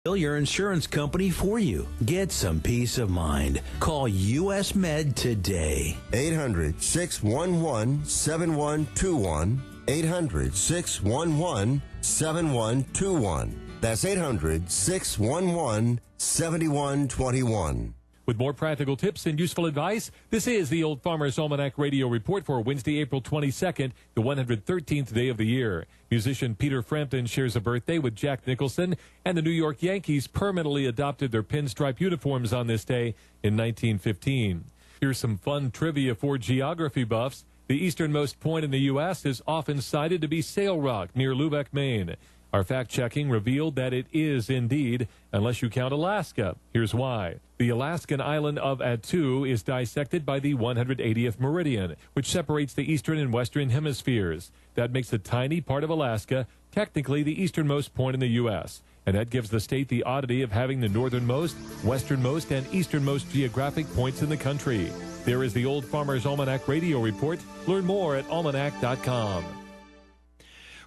Bill your insurance company for you. Get some peace of mind. Call U.S. Med today. 800-611-7121. 800-611-7121. That's 800-611-7121. With more practical tips and useful advice, this is the Old Farmer's Almanac Radio Report for Wednesday, April 22nd, the 113th day of the year. Musician Peter Frampton shares a birthday with Jack Nicholson, and the New York Yankees permanently adopted their pinstripe uniforms on this day in 1915. Here's some fun trivia for geography buffs. The easternmost point in the U.S. is often cited to be Sail Rock near Lubec, Maine. Our fact-checking revealed that it is indeed, unless you count Alaska. Here's why. The Alaskan island of Attu is dissected by the 180th meridian, which separates the eastern and western hemispheres. That makes a tiny part of Alaska technically the easternmost point in the U.S., and that gives the state the oddity of having the northernmost, westernmost, and easternmost geographic points in the country. There is the Old Farmer's Almanac Radio Report. Learn more at almanac.com.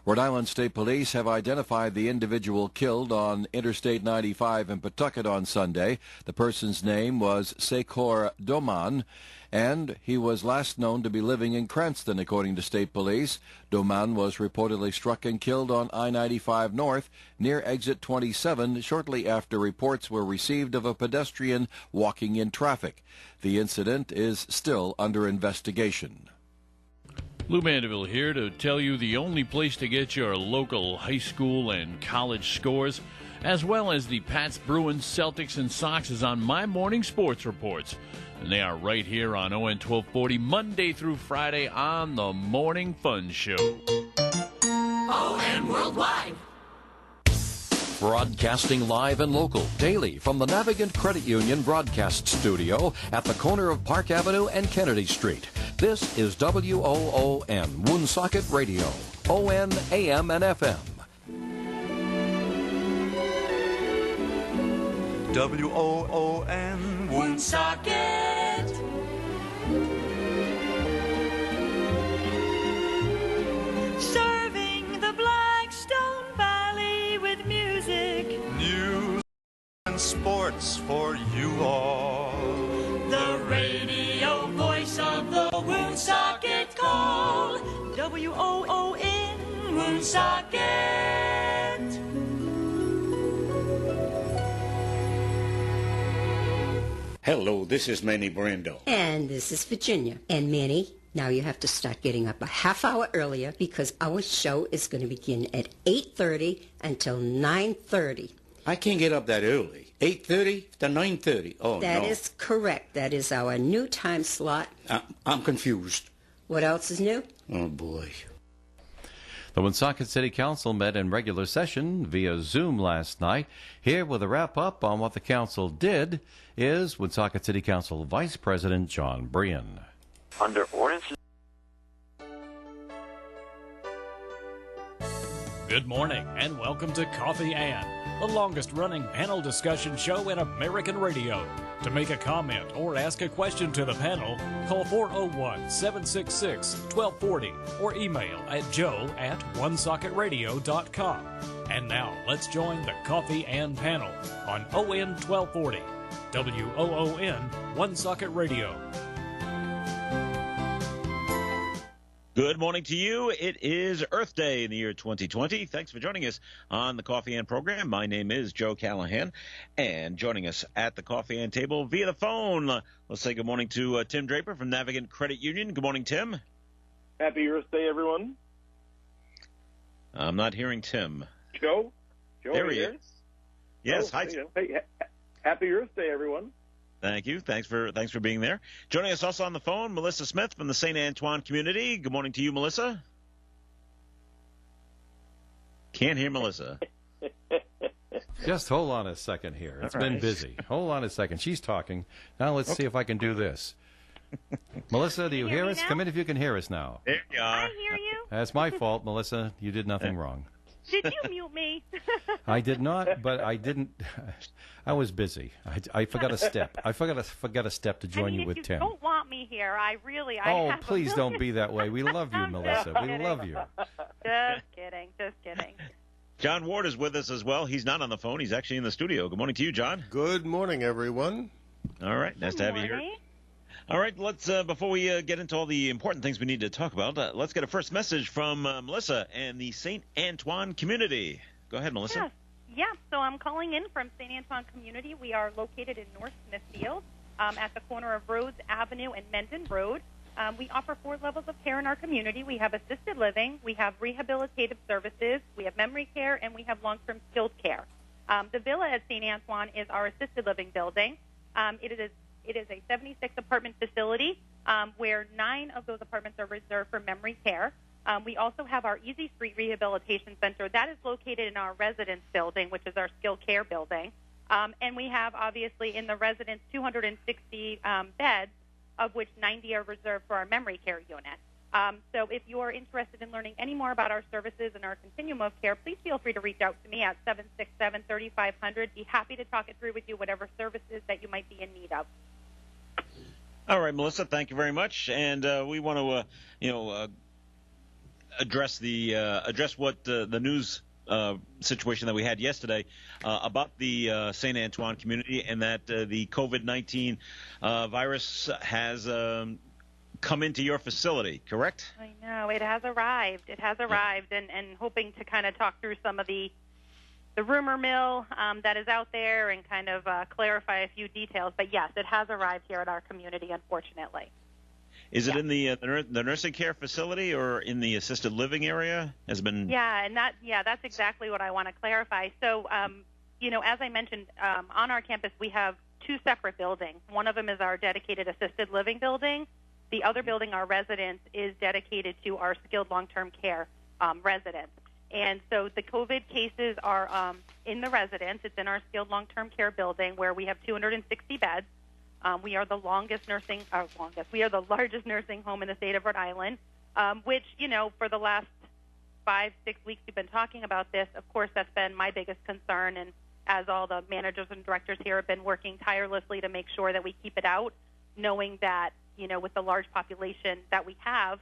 Rhode Island State Police have identified the individual killed on Interstate 95 in Pawtucket on Sunday. The person's name was Sekor Doman, and he was last known to be living in Cranston, according to state police. Doman was reportedly struck and killed on I-95 North near exit 27 shortly after reports were received of a pedestrian walking in traffic. The incident is still under investigation. Lou Mandeville here to tell you the only place to get your local high school and college scores, as well as the Pats, Bruins, Celtics, and Sox, is on my morning sports reports. And they are right here on ON 1240, Monday through Friday on the Morning Fun Show. ON Worldwide. Broadcasting live and local daily from the Navigant Credit Union broadcast studio at the corner of Park Avenue and Kennedy Street. This is WOON, Woonsocket Radio, ON, AM, and FM. WOON, Woonsocket. Serving the Blackstone Valley with music, news, and sports for you all. The radio voice of the Woonsocket Call. WOON, Woonsocket. Hello, this is Manny Brando. And this is Virginia. And Manny, now you have to start getting up a half hour earlier because our show is going to begin at 8:30 until 9:30. I can't get up that early. 8:30 to 9:30. Oh, That no. is correct. That is our new time slot. I'm confused. What else is new? Oh, boy. The Woonsocket City Council met in regular session via Zoom last night. Here with a wrap-up on what the council did is Woonsocket City Council Vice President John Brian. Under ordinances. Good morning and welcome to Coffee Ann, the longest-running panel discussion show in American radio. To make a comment or ask a question to the panel, call 401-766-1240 or email at joe@onesocketradio.com. And now, let's join the Coffee Ann panel on ON 1240, WOON, Woonsocket Radio. Good morning to you. It is Earth Day in the year 2020. Thanks for joining us on the Coffee Ann program. My name is Joe Callahan, and joining us at the Coffee Ann table via the phone, let's say good morning to Tim Draper from Navigant Credit Union. Good morning, Tim. Happy Earth Day, everyone. I'm not hearing Tim. Joe? There he is. Yes, hi. Hey, happy Earth Day, everyone. Thank you. Thanks for being there. Joining us also on the phone, Melissa Smith from the St. Antoine community. Good morning to you, Melissa. Can't hear Melissa. Just hold on a second here. It's been busy. Hold on a second. She's talking. Now let's see if I can do this. Melissa, do you hear us? Come in if you can hear us now. There you are. I hear you. That's my fault, Melissa. You did nothing wrong. Did you mute me? I did not, but I didn't. I was busy. I forgot a step. I forgot a step to join you with Tim. Tim. You don't want me here. I Oh, please don't be that way. We love you, Melissa. We love you. Just kidding. John Ward is with us as well. He's not on the phone. He's actually in the studio. Good morning to you, John. Good morning, everyone. All right. Nice to have you here. All right. Let's before we get into all the important things we need to talk about, let's get a first message from Melissa and the St. Antoine community. Go ahead, Melissa. Yeah, so I'm calling in from St. Antoine Community. We are located in North Smithfield at the corner of Rhodes Avenue and Mendon Road. We offer 4 levels of care in our community. We have assisted living, we have rehabilitative services, we have memory care, and we have long-term skilled care. The villa at St. Antoine is our assisted living building. It is a 76-apartment facility where 9 of those apartments are reserved for memory care. We also have our Easy Street Rehabilitation Center. That is located in our residence building, which is our skilled care building. And we have, obviously, in the residence 260 beds, of which 90 are reserved for our memory care unit. So if you are interested in learning any more about our services and our continuum of care, please feel free to reach out to me at 767-3500. Be happy to talk it through with you, whatever services that you might be in need of. All right, Melissa, thank you very much. And we want to, address what the news situation that we had yesterday about the St. Antoine community, and that the COVID-19 virus has come into your facility, correct? I know. It has arrived. And hoping to kind of talk through some of the rumor mill that is out there and kind of clarify a few details. But, yes, it has arrived here at our community, unfortunately. Is it in the nursing care facility or in the assisted living area? That's exactly what I want to clarify. So, as I mentioned, on our campus we have 2 separate buildings. One of them is our dedicated assisted living building. The other building, our residence, is dedicated to our skilled long-term care residents. And so the COVID cases are in the residence. It's in our skilled long-term care building where we have 260 beds. We are the largest nursing home in the state of Rhode Island, which, for the last 5-6 weeks we've been talking about this. Of course, that's been my biggest concern, and as all the managers and directors here have been working tirelessly to make sure that we keep it out, knowing that, with the large population that we have,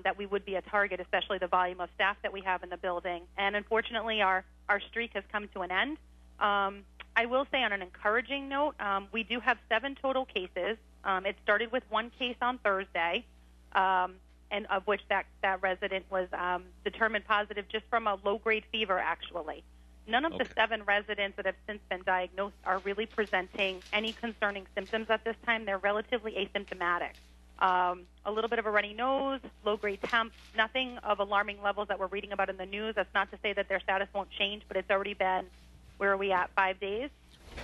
that we would be a target, especially the volume of staff that we have in the building. And unfortunately, our streak has come to an end. I will say on an encouraging note, we do have 7 total cases. It started with 1 case on Thursday, and of which that resident was determined positive just from a low-grade fever, actually. None of the 7 residents that have since been diagnosed are really presenting any concerning symptoms at this time. They're relatively asymptomatic. A little bit of a runny nose, low-grade temp, nothing of alarming levels that we're reading about in the news. That's not to say that their status won't change, but it's already been, where are we at, 5 days?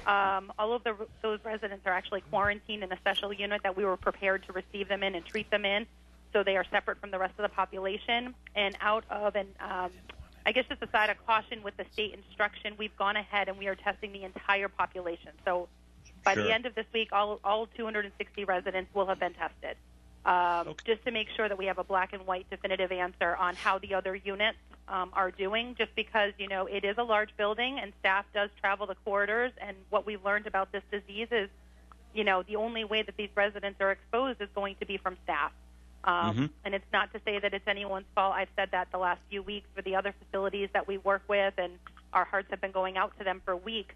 All of those residents are actually quarantined in a special unit that we were prepared to receive them in and treat them in, so they are separate from the rest of the population. And out of I guess just a side of caution with the state instruction, we've gone ahead and we are testing the entire population. So by the end of this week, all 260 residents will have been tested, just to make sure that we have a black and white definitive answer on how the other units are doing, just because, it is a large building and staff does travel the corridors. And what we've learned about this disease is, the only way that these residents are exposed is going to be from staff. And it's not to say that it's anyone's fault. I've said that the last few weeks for the other facilities that we work with, and our hearts have been going out to them for weeks.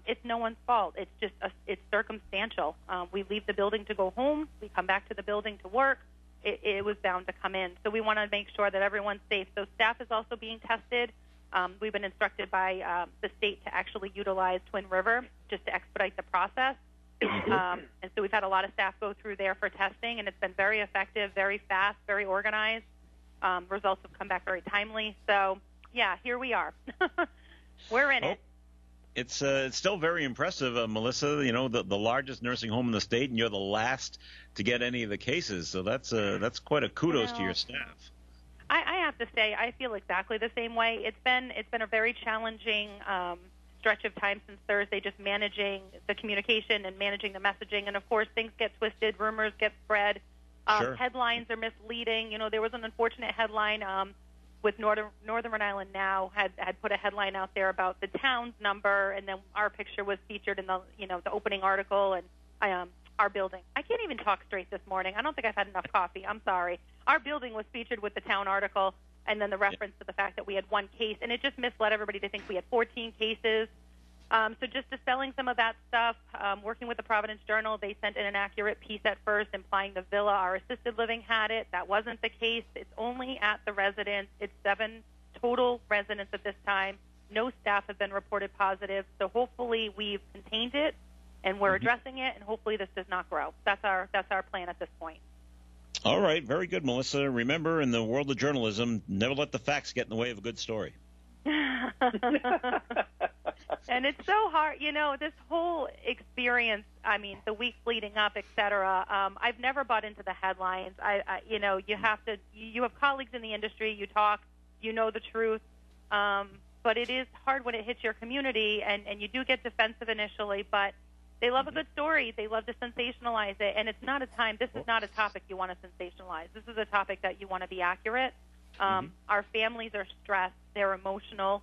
It's no one's fault. It's just it's circumstantial. We leave the building to go home. We come back to the building to work. It was bound to come in. So we want to make sure that everyone's safe. So staff is also being tested. We've been instructed by the state to actually utilize Twin River just to expedite the process. And so we've had a lot of staff go through there for testing, and it's been very effective, very fast, very organized. Results have come back very timely. So, yeah, here we are. We're in it. It's still very impressive, Melissa. The largest nursing home in the state, and you're the last to get any of the cases. So that's quite a kudos to your staff. I have to say, I feel exactly the same way. It's been a very challenging stretch of time since Thursday, just managing the communication and managing the messaging. And of course, things get twisted, rumors get spread, headlines are misleading. There was an unfortunate headline with Northern Rhode Island Now had put a headline out there about the town's number, and then our picture was featured in the the opening article, and our building. I can't even talk straight this morning. I don't think I've had enough coffee. I'm sorry. Our building was featured with the town article. and then the reference to the fact that we had one case, and it just misled everybody to think we had 14 cases. So just dispelling some of that stuff, working with the Providence Journal, they sent in an accurate piece at first implying the villa, our assisted living, had it. That wasn't the case. It's only at the residence. It's 7 total residents at this time. No staff have been reported positive. So hopefully we've contained it, and we're addressing it, and hopefully this does not grow. That's our plan at this point. All right, very good, Melissa. Remember, in the world of journalism, never let the facts get in the way of a good story. And it's so hard, this whole experience, I mean, the weeks leading up, et cetera, I've never bought into the headlines. You have colleagues in the industry, you talk, you know the truth, but it is hard when it hits your community, and you do get defensive initially, but they love a good story. They love to sensationalize it, and it's not a time. This is not a topic you want to sensationalize. This is a topic that you want to be accurate. Our families are stressed. They're emotional.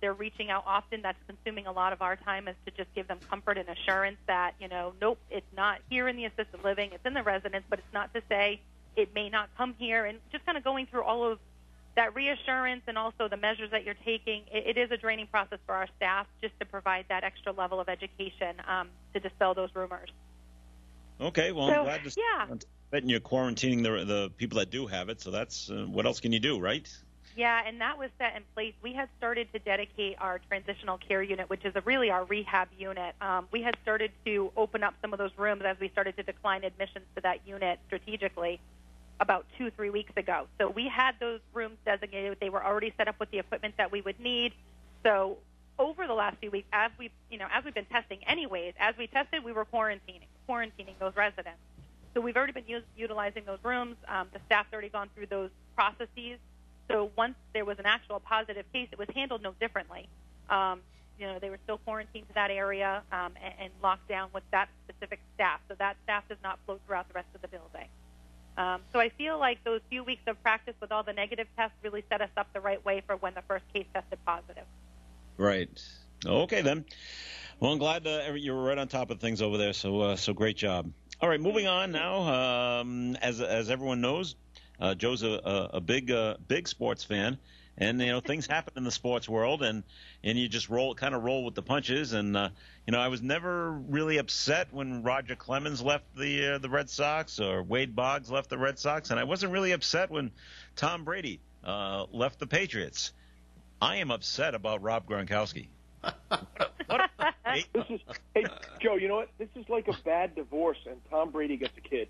They're reaching out often. That's consuming a lot of our time, is to just give them comfort and assurance that, nope, it's not here in the assisted living. It's in the residence, but it's not to say it may not come here. And just kind of going through all of that reassurance and also the measures that you're taking, it is a draining process for our staff just to provide that extra level of education to dispel those rumors. Okay, well, I'm glad to see that you're quarantining the people that do have it, so that's what else can you do, right? Yeah, and that was set in place. We had started to dedicate our transitional care unit, which is really our rehab unit. We had started to open up some of those rooms as we started to decline admissions to that unit strategically about 2-3 weeks ago. So we had those rooms designated. They were already set up with the equipment that we would need. So over the last few weeks, as we've been testing anyways, as we tested, we were quarantining those residents. So we've already been utilizing those rooms. The staff's already gone through those processes. So once there was an actual positive case, it was handled no differently. They were still quarantined to that area and locked down with that specific staff. So that staff does not float throughout the rest of the building. So I feel like those few weeks of practice with all the negative tests really set us up the right way for when the first case tested positive. Right. Okay, then. Well, I'm glad you were right on top of things over there, so great job. All right, moving on now. As everyone knows, Joe's a big sports fan, and things happen in the sports world, and you just roll with the punches. And I was never really upset when Roger Clemens left the Red Sox or Wade Boggs left the Red Sox, and I wasn't really upset when Tom Brady left the Patriots. I am upset about Rob Gronkowski. Hey, Joe, you know what? This is like a bad divorce, and Tom Brady gets a kid.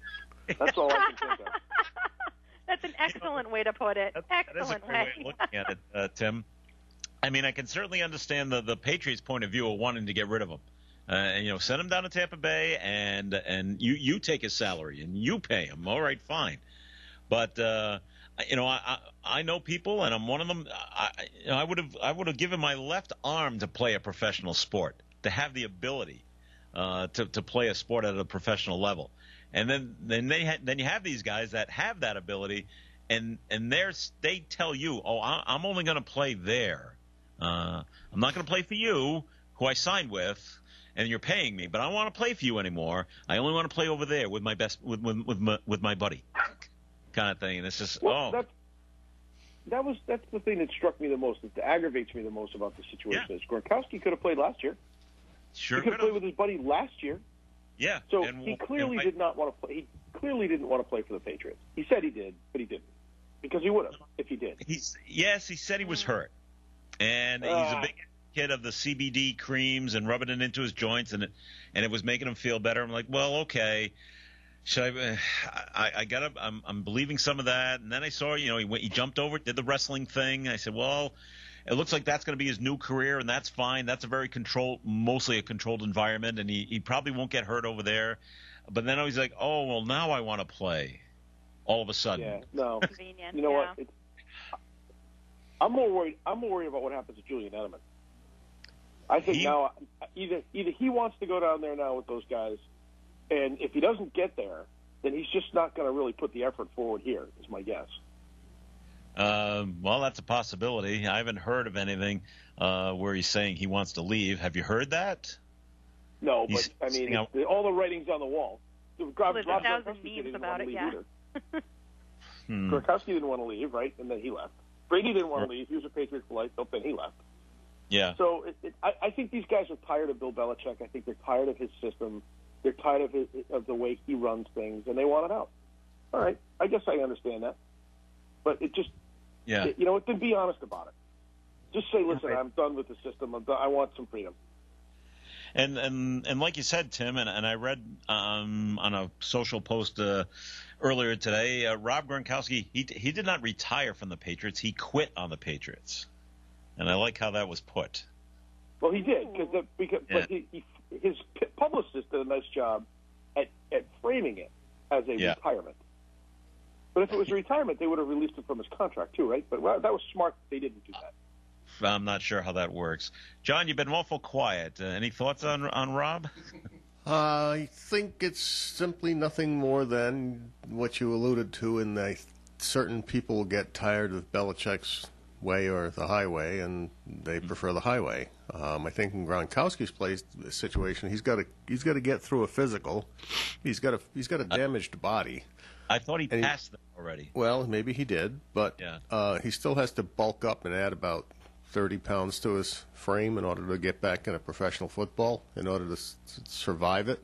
That's all I can think of. That's an excellent way to put it. Excellent way of looking at it, Tim. I mean, I can certainly understand the Patriots' point of view of wanting to get rid of him. Send him down to Tampa Bay, and you take his salary and you pay him. All right, fine. But I know people, and I'm one of them. I would have given my left arm to play a professional sport, to have the ability to play a sport at a professional level. And then you have these guys that have that ability, and they tell you, oh, I'm only going to play there. I'm not going to play for you, who I signed with, and you're paying me, but I don't want to play for you anymore. I only want to play over there with my with my buddy, kind of thing. And it's just that's the thing that struck me the most, that aggravates me the most about the situation. Is Gronkowski could have played last year. Sure, he could have played with his buddy last year. Yeah. So he clearly did not want to play. He clearly didn't want to play for the Patriots. He said he did, but he didn't, because he would have if he did. He said he was hurt, and he's a big kid of the CBD creams and rubbing it into his joints, and it was making him feel better. I'm like, well, okay. Should I'm believing some of that, and then I saw, he jumped over, did the wrestling thing. I said, well, it looks like that's going to be his new career, and that's fine. That's a very mostly a controlled environment, and he probably won't get hurt over there. But then he's like, oh, well, now I want to play. All of a sudden. Yeah, no. Convenient. You know what? I'm more worried about what happens to Julian Edelman. I think now either he wants to go down there now with those guys, and if he doesn't get there, then he's just not going to really put the effort forward here, is my guess. Well, that's a possibility. I haven't heard of anything where he's saying he wants to leave. Have you heard that? No, but I mean, all the writing's on the wall. There's 1,000 memes about it, yeah. Gronkowski didn't want to leave, right? And then he left. Brady didn't want to leave. He was a Patriots for life. Then he left. Yeah. So I think these guys are tired of Bill Belichick. I think they're tired of his system. They're tired of the way he runs things, and they want it out. All right, I guess I understand that. But it just, then be honest about it. Just say, listen, I'm done with the system. I want some freedom. And like you said, Tim, and I read on a social post earlier today, Rob Gronkowski, he did not retire from the Patriots. He quit on the Patriots. And I like how that was put. Well, he did, but his publicist did a nice job at framing it as a retirement. But if it was a retirement, they would have released him from his contract too, right? But that was smart. They didn't do that. I'm not sure how that works. John, you've been awful quiet. Any thoughts on Rob? I think it's simply nothing more than what you alluded to, in that certain people get tired of Belichick's way or the highway, and they prefer the highway. I think in Gronkowski's situation, he's got to get through a physical. He's got a damaged body. I thought he passed that already. Well, maybe he did, but he still has to bulk up and add about 30 pounds to his frame in order to get back into professional football, in order to survive it.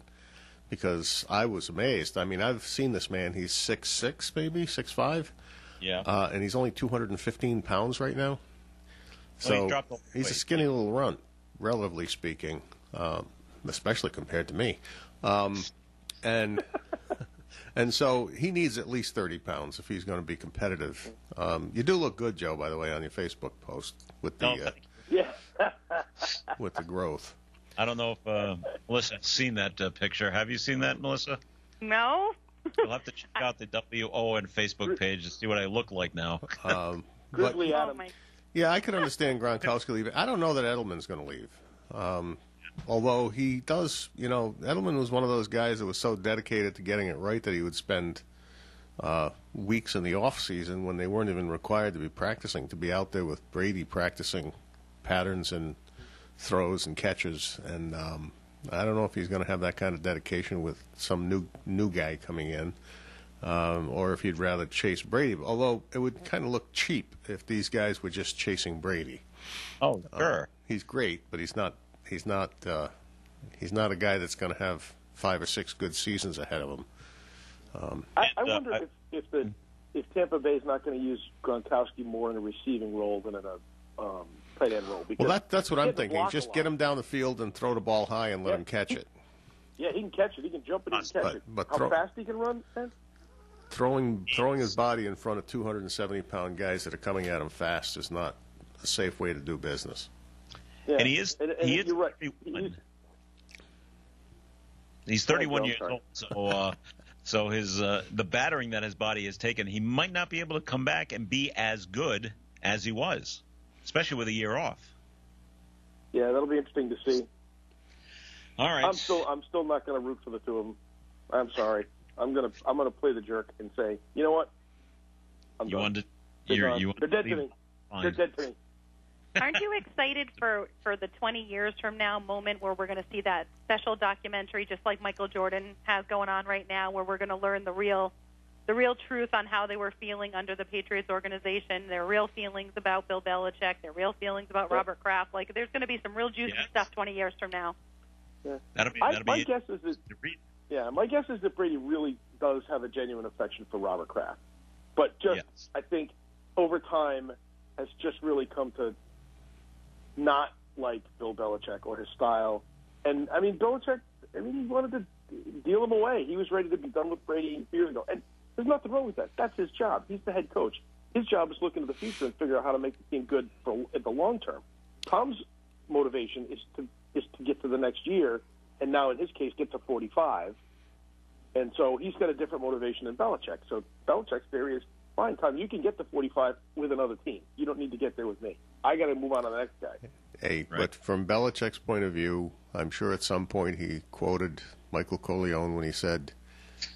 Because I was amazed. I mean, I've seen this man. He's 6'6", maybe 6'5". Yeah. And he's only 215 pounds right now. So he's a skinny little runt, relatively speaking, especially compared to me. And so he needs at least 30 pounds if he's going to be competitive. You do look good, Joe, by the way, on your Facebook post with the with the growth. I don't know if Melissa's seen that picture. Have you seen that, Melissa? No. You'll have to check out the WON Facebook page to see what I look like now. Grizzly Adam. Yeah, I can understand Gronkowski leaving. I don't know that Edelman's going to leave. Although he does, Edelman was one of those guys that was so dedicated to getting it right that he would spend weeks in the off season when they weren't even required to be practicing, to be out there with Brady practicing patterns and throws and catches. And I don't know if he's going to have that kind of dedication with some new guy coming in, or if he'd rather chase Brady. Although it would kind of look cheap if these guys were just chasing Brady. Oh, sure. He's great, but he's not a guy that's going to have 5 or 6 good seasons ahead of him. I wonder if Tampa Bay is not going to use Gronkowski more in a receiving role than in a tight end role. Well, that's what I'm thinking. Just get him down the field and throw the ball high and let him catch it. Yeah, he can catch it. He can jump and he can catch it. But how fast he can run, man? Throwing his body in front of 270-pound guys that are coming at him fast is not a safe way to do business. Yeah. And he is you're right. He's 31 years old, so his the battering that his body has taken, he might not be able to come back and be as good as he was, especially with a year off. Yeah, that'll be interesting to see. All right. I'm still not going to root for the two of them. I'm sorry. I'm gonna play the jerk and say, you know what? They're dead to me. Fine. They're dead to me. Aren't you excited for the 20 years from now moment where we're going to see that special documentary, just like Michael Jordan has going on right now, where we're going to learn the real truth on how they were feeling under the Patriots organization, their real feelings about Bill Belichick, their real feelings about Robert Kraft? Like, there's going to be some real juicy stuff 20 years from now. Yeah. My guess is that Brady really does have a genuine affection for Robert Kraft, but I think over time has just really come to not like Bill Belichick or his style. And, Belichick, he wanted to deal him away. He was ready to be done with Brady years ago. And there's nothing wrong with that. That's his job. He's the head coach. His job is looking to the future and figure out how to make the team good at the long term. Tom's motivation is to get to the next year, and now in his case, get to 45. And so he's got a different motivation than Belichick. So Belichick's theory is, fine, Tom, you can get to 45 with another team. You don't need to get there with me. I got to move on to the next guy. Hey, right. But from Belichick's point of view, I'm sure at some point he quoted Michael Corleone when he said,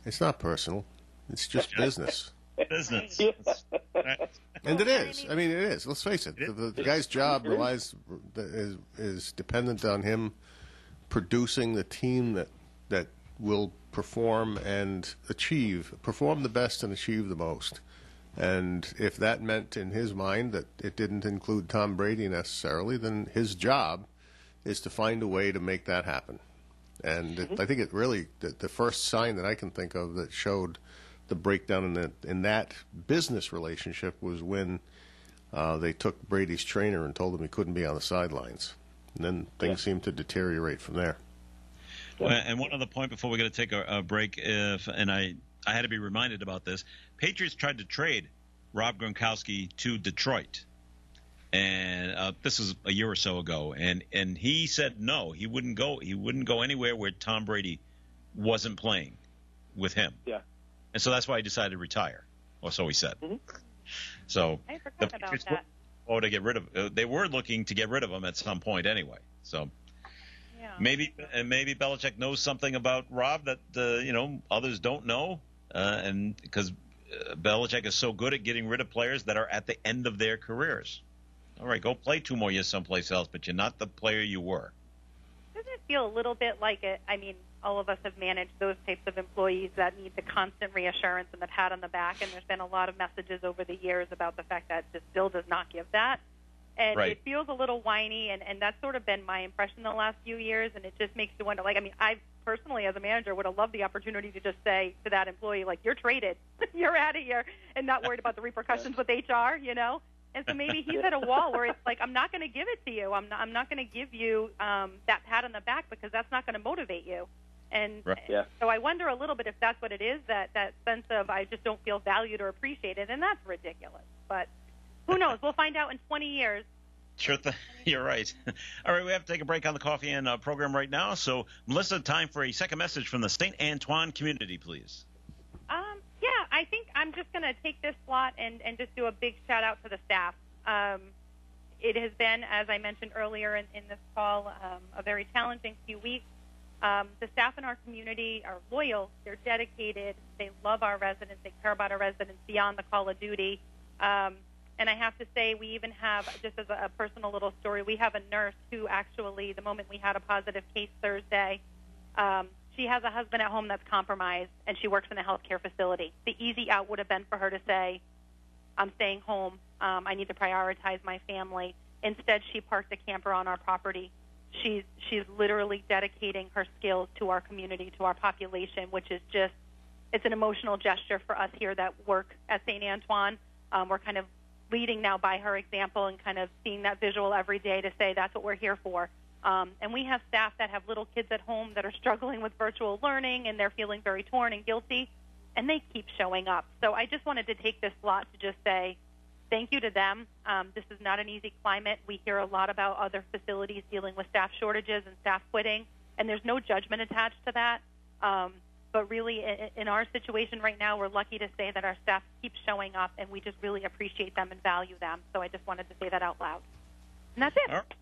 "It's not personal. It's just business." Business. And it is. It is. Let's face it. The guy's job is dependent on him producing the team that will perform the best and achieve the most. And if that meant in his mind that it didn't include Tom Brady necessarily, then his job is to find a way to make that happen. And I think it really, the first sign that I can think of that showed the breakdown in that business relationship was when they took Brady's trainer and told him he couldn't be on the sidelines. And then things seemed to deteriorate from there. Well, and one other point before we're going to take a break, and I had to be reminded about this. Patriots tried to trade Rob Gronkowski to Detroit, and this is a year or so ago, and he said no, he wouldn't go. He wouldn't go anywhere where Tom Brady wasn't playing with him. Yeah, and so that's why he decided to retire, or so he said. Mm-hmm. So I forgot about that. To get rid of. They were looking to get rid of him at some point anyway. So. Yeah. Maybe Belichick knows something about Rob that others don't know, and because Belichick is so good at getting rid of players that are at the end of their careers. All right, go play 2 more years someplace else, but you're not the player you were. Doesn't it feel a little bit like it? I mean, all of us have managed those types of employees that need the constant reassurance and the pat on the back, and there's been a lot of messages over the years about the fact that this bill does not give that. And right. It feels a little whiny, and that's sort of been my impression the last few years, and it just makes you wonder. Like, I mean, I personally, as a manager, would have loved the opportunity to just say to that employee, like, you're traded, you're out of here, and not worried about the repercussions with HR, you know? And so maybe he's at a wall where it's like, I'm not going to give it to you. I'm not going to give you that pat on the back because that's not going to motivate you. And so I wonder a little bit if that's what it is, that sense of I just don't feel valued or appreciated, and that's ridiculous. But who knows? We'll find out in 20 years. Sure, you're right. All right, we have to take a break on the Coffee and program right now. So, Melissa, time for a second message from the St. Antoine community, please. Yeah, I think I'm just going to take this slot and just do a big shout-out to the staff. It has been, as I mentioned earlier in this call, a very challenging few weeks. The staff in our community are loyal. They're dedicated. They love our residents. They care about our residents beyond the call of duty. And I have to say, we even have, just as a personal little story, we have a nurse who actually, the moment we had a positive case Thursday, she has a husband at home that's compromised, and she works in a healthcare facility. The easy out would have been for her to say, I'm staying home. I need to prioritize my family. Instead, she parked a camper on our property. She's literally dedicating her skills to our community, to our population, which is just, it's an emotional gesture for us here that work at St. Antoine. We're kind of leading now by her example and kind of seeing that visual every day to say that's what we're here for. And we have staff that have little kids at home that are struggling with virtual learning, and they're feeling very torn and guilty, and they keep showing up. So I just wanted to take this slot to just say thank you to them. This is not an easy climate. We hear a lot about other facilities dealing with staff shortages and staff quitting, and there's no judgment attached to that. But really, in our situation right now, we're lucky to say that our staff keeps showing up, and we just really appreciate them and value them. So I just wanted to say that out loud. And that's it. All right.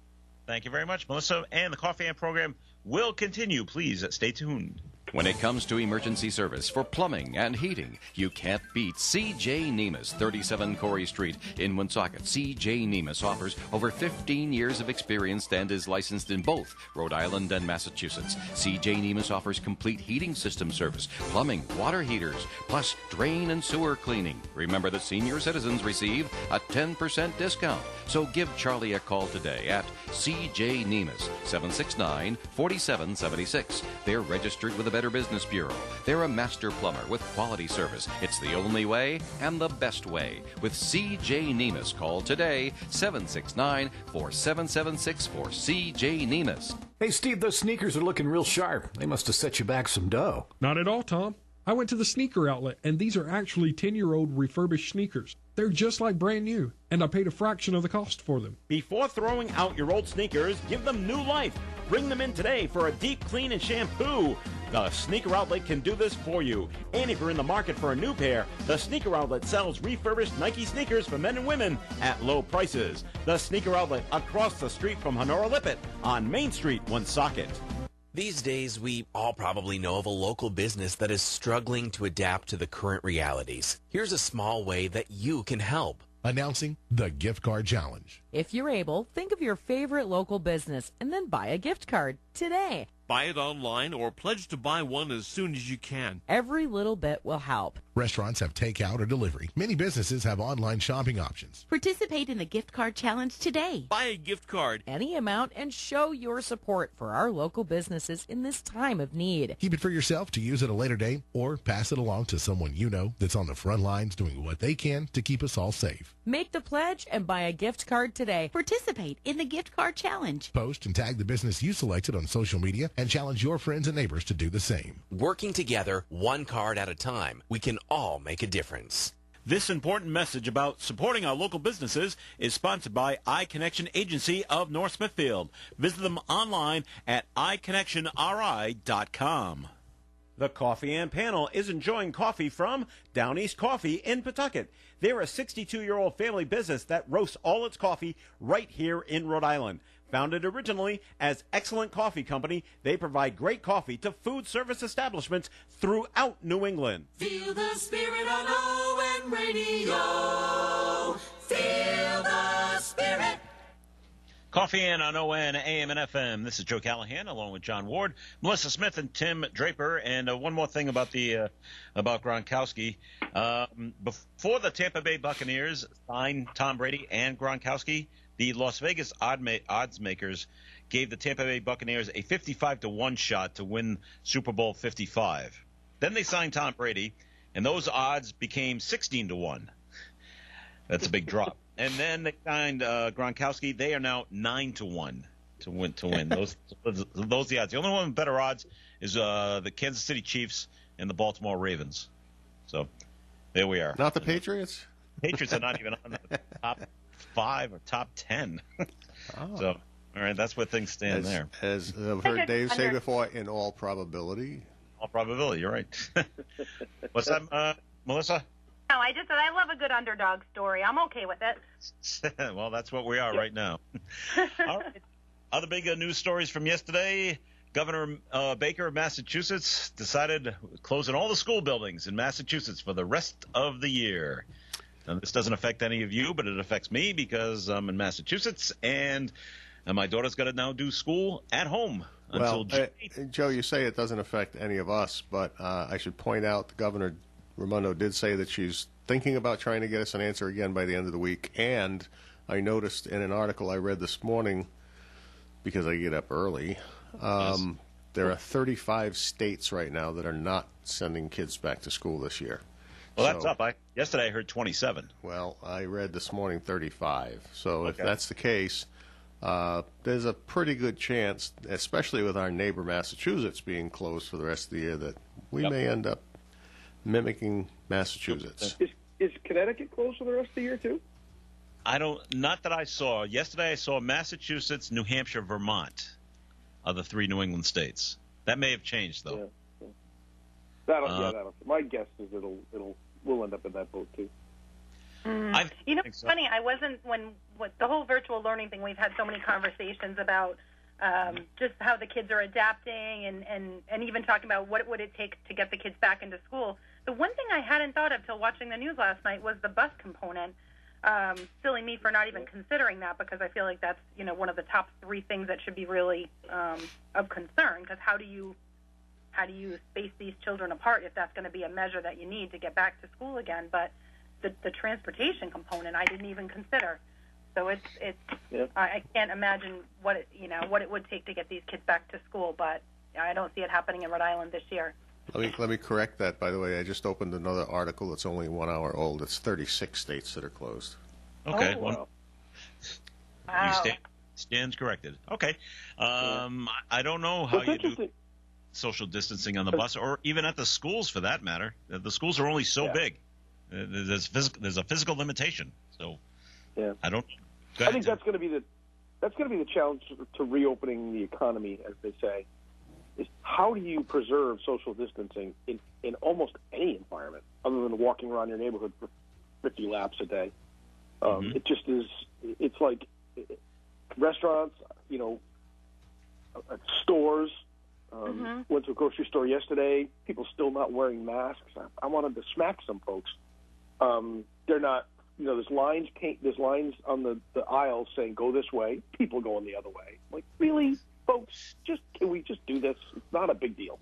Thank you very much, Melissa. And the Coffee and program will continue. Please stay tuned. When it comes to emergency service for plumbing and heating, you can't beat C.J. Nemus, 37 Corey Street in Woonsocket. C.J. Nemus offers over 15 years of experience and is licensed in both Rhode Island and Massachusetts. C.J. Nemus offers complete heating system service, plumbing, water heaters, plus drain and sewer cleaning. Remember that senior citizens receive a 10% discount. So give Charlie a call today at C.J. Nemus, 769-4776. They're registered with the Better Business Bureau. They're a master plumber with quality service. It's the only way and the best way. With C.J. Nemus, call today, 769-4776 for C.J. Nemus. Hey, Steve, those sneakers are looking real sharp. They must have set you back some dough. Not at all, Tom. I went to the sneaker outlet, and these are actually 10-year-old refurbished sneakers. They're just like brand new, and I paid a fraction of the cost for them. Before throwing out your old sneakers, give them new life. Bring them in today for a deep clean and shampoo. The Sneaker Outlet can do this for you. And if you're in the market for a new pair, the Sneaker Outlet sells refurbished Nike sneakers for men and women at low prices. The Sneaker Outlet across the street from Honora Lippett on Main Street, Woonsocket. These days, we all probably know of a local business that is struggling to adapt to the current realities. Here's a small way that you can help. Announcing the Gift Card Challenge. If you're able, think of your favorite local business and then buy a gift card today. Buy it online or pledge to buy one as soon as you can. Every little bit will help. Restaurants have takeout or delivery. Many businesses have online shopping options. Participate in the gift card challenge today. Buy a gift card. Any amount and show your support for our local businesses in this time of need. Keep it for yourself to use at a later date or pass it along to someone you know that's on the front lines doing what they can to keep us all safe. Make the pledge and buy a gift card today. Participate in the gift card challenge. Post and tag the business you selected on social media and challenge your friends and neighbors to do the same. Working together, one card at a time, we can all make a difference. This important message about supporting our local businesses is sponsored by iConnection Agency of North Smithfield. Visit them online at iConnectionRI.com. The Coffee and Panel is enjoying coffee from Down East Coffee in Pawtucket. They're a 62-year-old family business that roasts all its coffee right here in Rhode Island. Founded originally as Excellent Coffee Company, they provide great coffee to food service establishments throughout New England. Feel the spirit on ON Radio. Feel the spirit. Coffee and on ON, AM and FM. This is Joe Callahan, along with John Ward, Melissa Smith, and Tim Draper. And one more thing about about Gronkowski. Before the Tampa Bay Buccaneers signed Tom Brady and Gronkowski, the Las Vegas odds makers gave the Tampa Bay Buccaneers a 55-1 shot to win Super Bowl 55. Then they signed Tom Brady, and those odds became 16-1. That's a big drop. And then they signed Gronkowski. They are now 9-1 to win. Those are the odds. The only one with better odds is the Kansas City Chiefs and the Baltimore Ravens. So there we are. Not the Patriots? Patriots are not even on the top 5 or top 10. So, all right, that's where things stand there. As I've heard Dave say before, in all probability. All probability, you're right. What's that, Melissa? No, I just said I love a good underdog story. I'm okay with it. Well, that's what we are right now. All right. Other big news stories from yesterday. Governor Baker of Massachusetts decided closing all the school buildings in Massachusetts for the rest of the year. Now, this doesn't affect any of you, but it affects me because I'm in Massachusetts, and my daughter's got to now do school at home until June 8th. Joe, you say it doesn't affect any of us, but I should point out the Governor Raimondo did say that she's thinking about trying to get us an answer again by the end of the week. And I noticed in an article I read this morning, because I get up early, there are 35 states right now that are not sending kids back to school this year. Well, that's up. Yesterday I heard 27. Well, I read this morning 35. So if that's the case, there's a pretty good chance, especially with our neighbor Massachusetts being closed for the rest of the year, that we may end up mimicking Massachusetts. Is Connecticut closed for the rest of the year too? Not that I saw. Yesterday I saw Massachusetts, New Hampshire, Vermont are the 3 New England states. That may have changed though. Yeah. My guess is we'll end up in that boat too. It's funny. I wasn't with the whole virtual learning thing. We've had so many conversations about just how the kids are adapting and even talking about what would it take to get the kids back into school. The one thing I hadn't thought of till watching the news last night was the bus component. Silly me for not even considering that, because I feel like that's one of the top 3 things that should be really of concern. Because how do you space these children apart if that's going to be a measure that you need to get back to school again? But the transportation component I didn't even consider. So I can't imagine what it would take to get these kids back to school, but I don't see it happening in Rhode Island this year. Let me correct that, by the way. I just opened another article that's only 1 hour old. It's 36 states that are closed. Okay. Wow. Stands corrected. Okay. I don't know how you do social distancing on the bus, or even at the schools for that matter. The schools are only so big. There's a physical limitation. So I don't. I think that's going to be the challenge to reopening the economy, as they say. Is how do you preserve social distancing in almost any environment other than walking around your neighborhood for 50 laps a day? It just is. It's like restaurants, stores. Went to a grocery store yesterday. People still not wearing masks. I wanted to smack some folks. They're not. There's lines on the aisles saying go this way. People going the other way. Like, really? folks, can we just do this? It's not a big deal.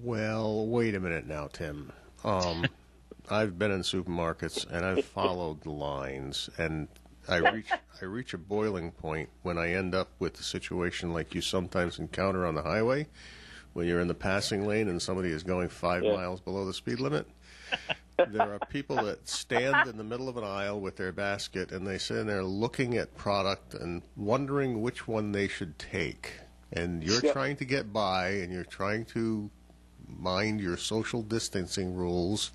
Well, wait a minute now, Tim. I've been in supermarkets and I've followed the lines, and I reach a boiling point when I end up with a situation like you sometimes encounter on the highway, when you're in the passing lane and somebody is going 5 miles below the speed limit. There are people that stand in the middle of an aisle with their basket, and they sit there looking at product and wondering which one they should take. And you're trying to get by, and you're trying to mind your social distancing rules,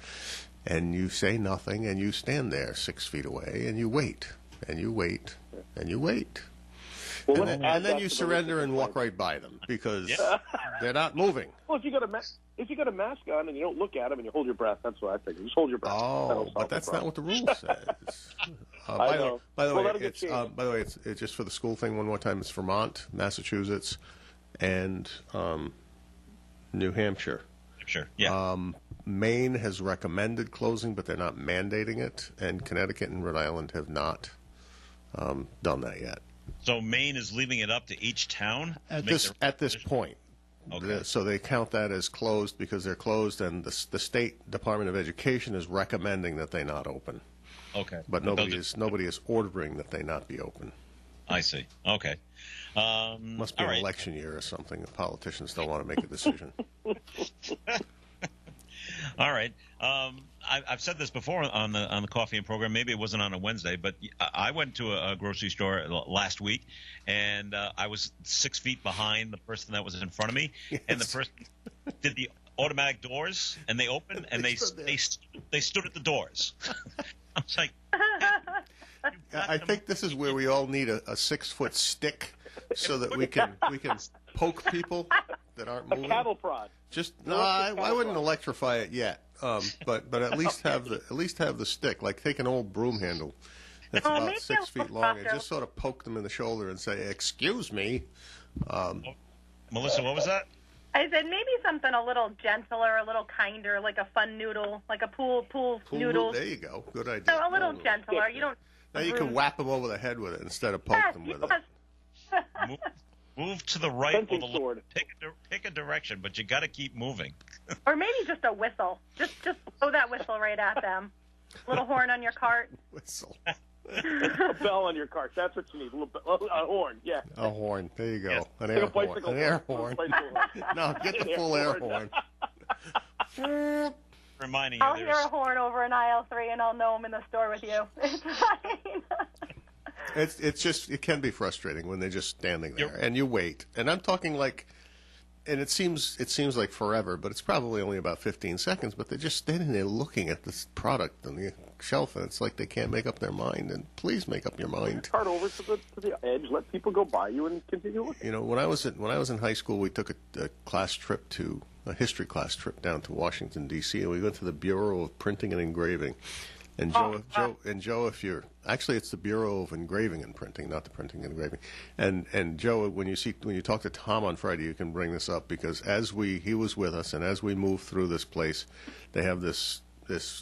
and you say nothing, and you stand there 6 feet away, and you wait, and you wait, and you wait. Well, and then you surrender and walk right by them because they're not moving. Well, if you got a mask on and you don't look at them and you hold your breath, that's what I think. Just hold your breath. Oh, but that's not what the rule says. I know. By the way, it's just for the school thing. One more time, it's Vermont, Massachusetts, and New Hampshire. Sure. Yeah. Maine has recommended closing, but they're not mandating it, and Connecticut and Rhode Island have not done that yet. So Maine is leaving it up to each town at this point. Okay. So they count that as closed because they're closed, and the state Department of Education is recommending that they not open. Okay. But nobody is ordering that they not be open. I see. Okay. Must be an election year or something. The politicians don't want to make a decision. All right. I've said this before on the Coffee and program. Maybe it wasn't on a Wednesday, but I went to a grocery store last week, and I was 6 feet behind the person that was in front of me, and the person did the automatic doors, and they opened, and they stood at the doors. I was like, I think this is where we all need a 6-foot stick so that we can poke people that aren't moving. A cattle prod. I wouldn't electrify it yet, but at least have the stick. Like take an old broom handle that's about 6 feet long and just sort of poke them in the shoulder and say, "Excuse me." Melissa, what was that? I said maybe something a little gentler, a little kinder, like a fun noodle, like a pool noodle. There you go. Good idea. So a little gentler. You don't. Now you can whap them over the head with it instead of poke them with it. Move to the right or the left. Pick a direction, but you got to keep moving. Or maybe just a whistle. Just blow that whistle right at them. Little horn on your cart. Whistle. A bell on your cart. That's what you need. A horn. Yeah. A horn. There you go. Yes. An air horn. An air horn. No, get the full air horn. Reminding you. I'll hear a horn over in aisle 3, and I'll know I'm in the store with you. It's fine. It's just it can be frustrating when they're just standing there and you wait. And I'm talking like, and it seems like forever, but it's probably only about 15 seconds. But they're just standing there looking at this product on the shelf, and it's like they can't make up their mind. And please make up your mind. Cart over to the edge, let people go by you, and continue looking. You know, when I was in high school, we took a history class trip down to Washington D.C. and we went to the Bureau of Printing and Engraving. And Joe, if you're actually, it's the Bureau of Engraving and Printing, not the Printing and Engraving. And Joe, when you talk to Tom on Friday, you can bring this up because he was with us, and as we moved through this place, they have this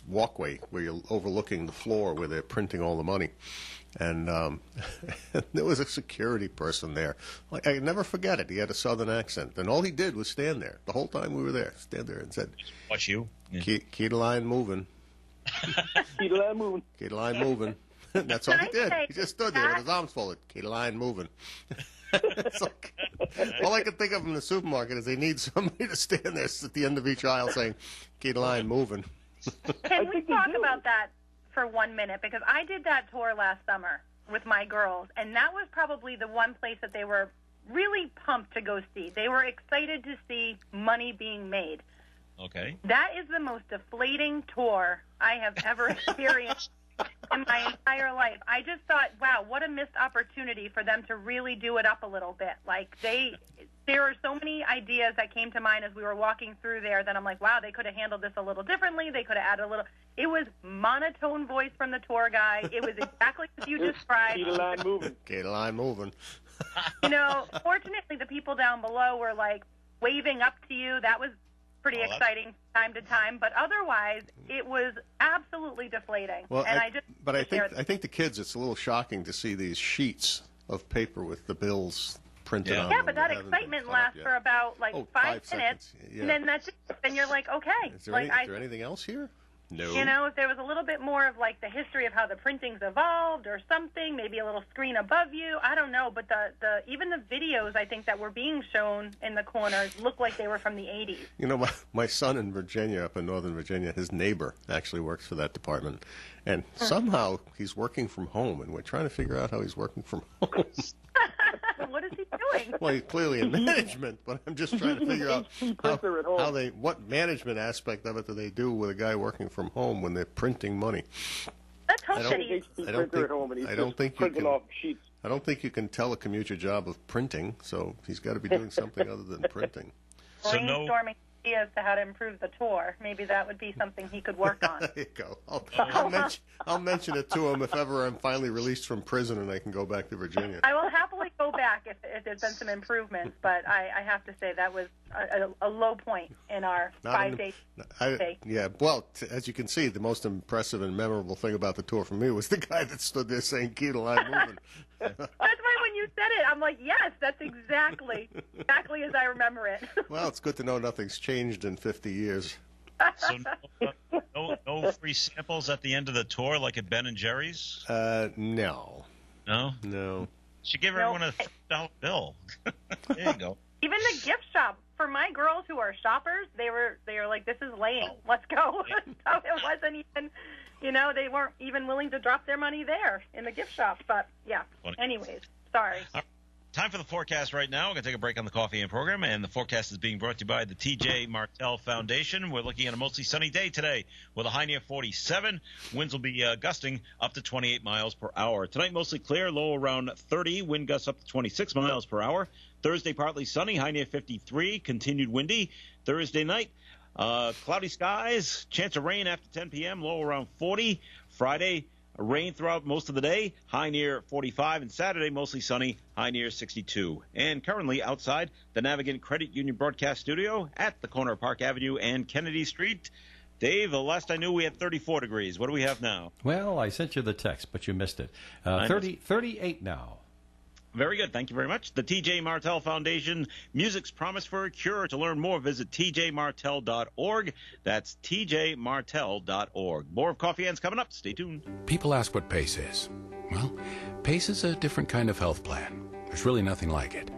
walkway where you're overlooking the floor where they're printing all the money, and there was a security person there. Like I never forget it. He had a southern accent, and all he did was stand there the whole time we were there. Stand there and said, "Watch you, keep the line moving." Keep the line moving. Keep the line moving. That's all he did. He just stood there with his arms folded. Keep the line moving. It's like, all I can think of in the supermarket is they need somebody to stand there at the end of each aisle saying, keep the line moving. Can we talk about that for 1 minute? Because I did that tour last summer with my girls, and that was probably the one place that they were really pumped to go see. They were excited to see money being made. Okay. That is the most deflating tour I have ever experienced in my entire life. I just thought, wow, what a missed opportunity for them to really do it up a little bit. Like there are so many ideas that came to mind as we were walking through there that I'm like, wow, they could have handled this a little differently. They could have added a little. It was monotone voice from the tour guide. It was exactly as you described. Keep the line moving. Keep the line moving. You know, fortunately, the people down below were like waving up to you. That was pretty exciting time to time, but otherwise it was absolutely deflating. Well, and I think the kids, it's a little shocking to see these sheets of paper with the bills printed on Yeah, them but that haven't been excitement cut up lasts yet. for about like 5 minutes, seconds. Yeah. and then that's it. Then you're like, okay. Is there, like is there anything else here? No. You know, if there was a little bit more of like the history of how the printing's evolved or something, maybe a little screen above you, I don't know. But the even the videos I think that were being shown in the corners look like they were from the 80s. You know, my son in Virginia, up in Northern Virginia, his neighbor actually works for that department. And somehow he's working from home, and we're trying to figure out how he's working from home. What is he doing? Well, he's clearly in management, but I'm just trying to figure out what management aspect of it do they do with a guy working from home when they're printing money. Let's hope that he's I don't think you can. off sheets. I don't think you can telecommute your job of printing, so he's got to be doing something other than printing. brainstorming ideas to how to improve the tour. Maybe that would be something he could work on. There you go. I'll mention it to him if ever I'm finally released from prison and I can go back to Virginia. I will happily go back if there's been some improvements, but I have to say that was a low point in our 5-day stay. Yeah, well, as you can see, the most impressive and memorable thing about the tour for me was the guy that stood there saying, "Keep the line moving." That's why when you said it, I'm like, yes, that's exactly as I remember it. Well, it's good to know nothing's changed in 50 years. So no free samples at the end of the tour like at Ben and Jerry's? No. No? No. Should give everyone a $30 bill. There you go. Even the gift shop, for my girls who are shoppers, they were like, this is lame. Let's go. So it wasn't even, they weren't even willing to drop their money there in the gift shop. But, yeah. Anyways, sorry. Time for the forecast right now. We're going to take a break on the Coffee and program, and the forecast is being brought to you by the T.J. Martell Foundation. We're looking at a mostly sunny day today with a high near 47. Winds will be gusting up to 28 miles per hour. Tonight, mostly clear, low around 30. Wind gusts up to 26 miles per hour. Thursday, partly sunny, high near 53. Continued windy. Thursday night, cloudy skies, chance of rain after 10 p.m., low around 40. Friday, rain throughout most of the day, high near 45, and Saturday mostly sunny, high near 62. And currently outside the Navigant Credit Union broadcast studio at the corner of Park Avenue and Kennedy Street. Dave, the last I knew we had 34 degrees. What do we have now? Well, I sent you the text, but you missed it. 38 now. Very good. Thank you very much. The T.J. Martell Foundation, Music's Promise for a Cure. To learn more, visit tjmartell.org. That's tjmartell.org. More of Coffee Ants coming up. Stay tuned. People ask what PACE is. Well, PACE is a different kind of health plan. There's really nothing like it.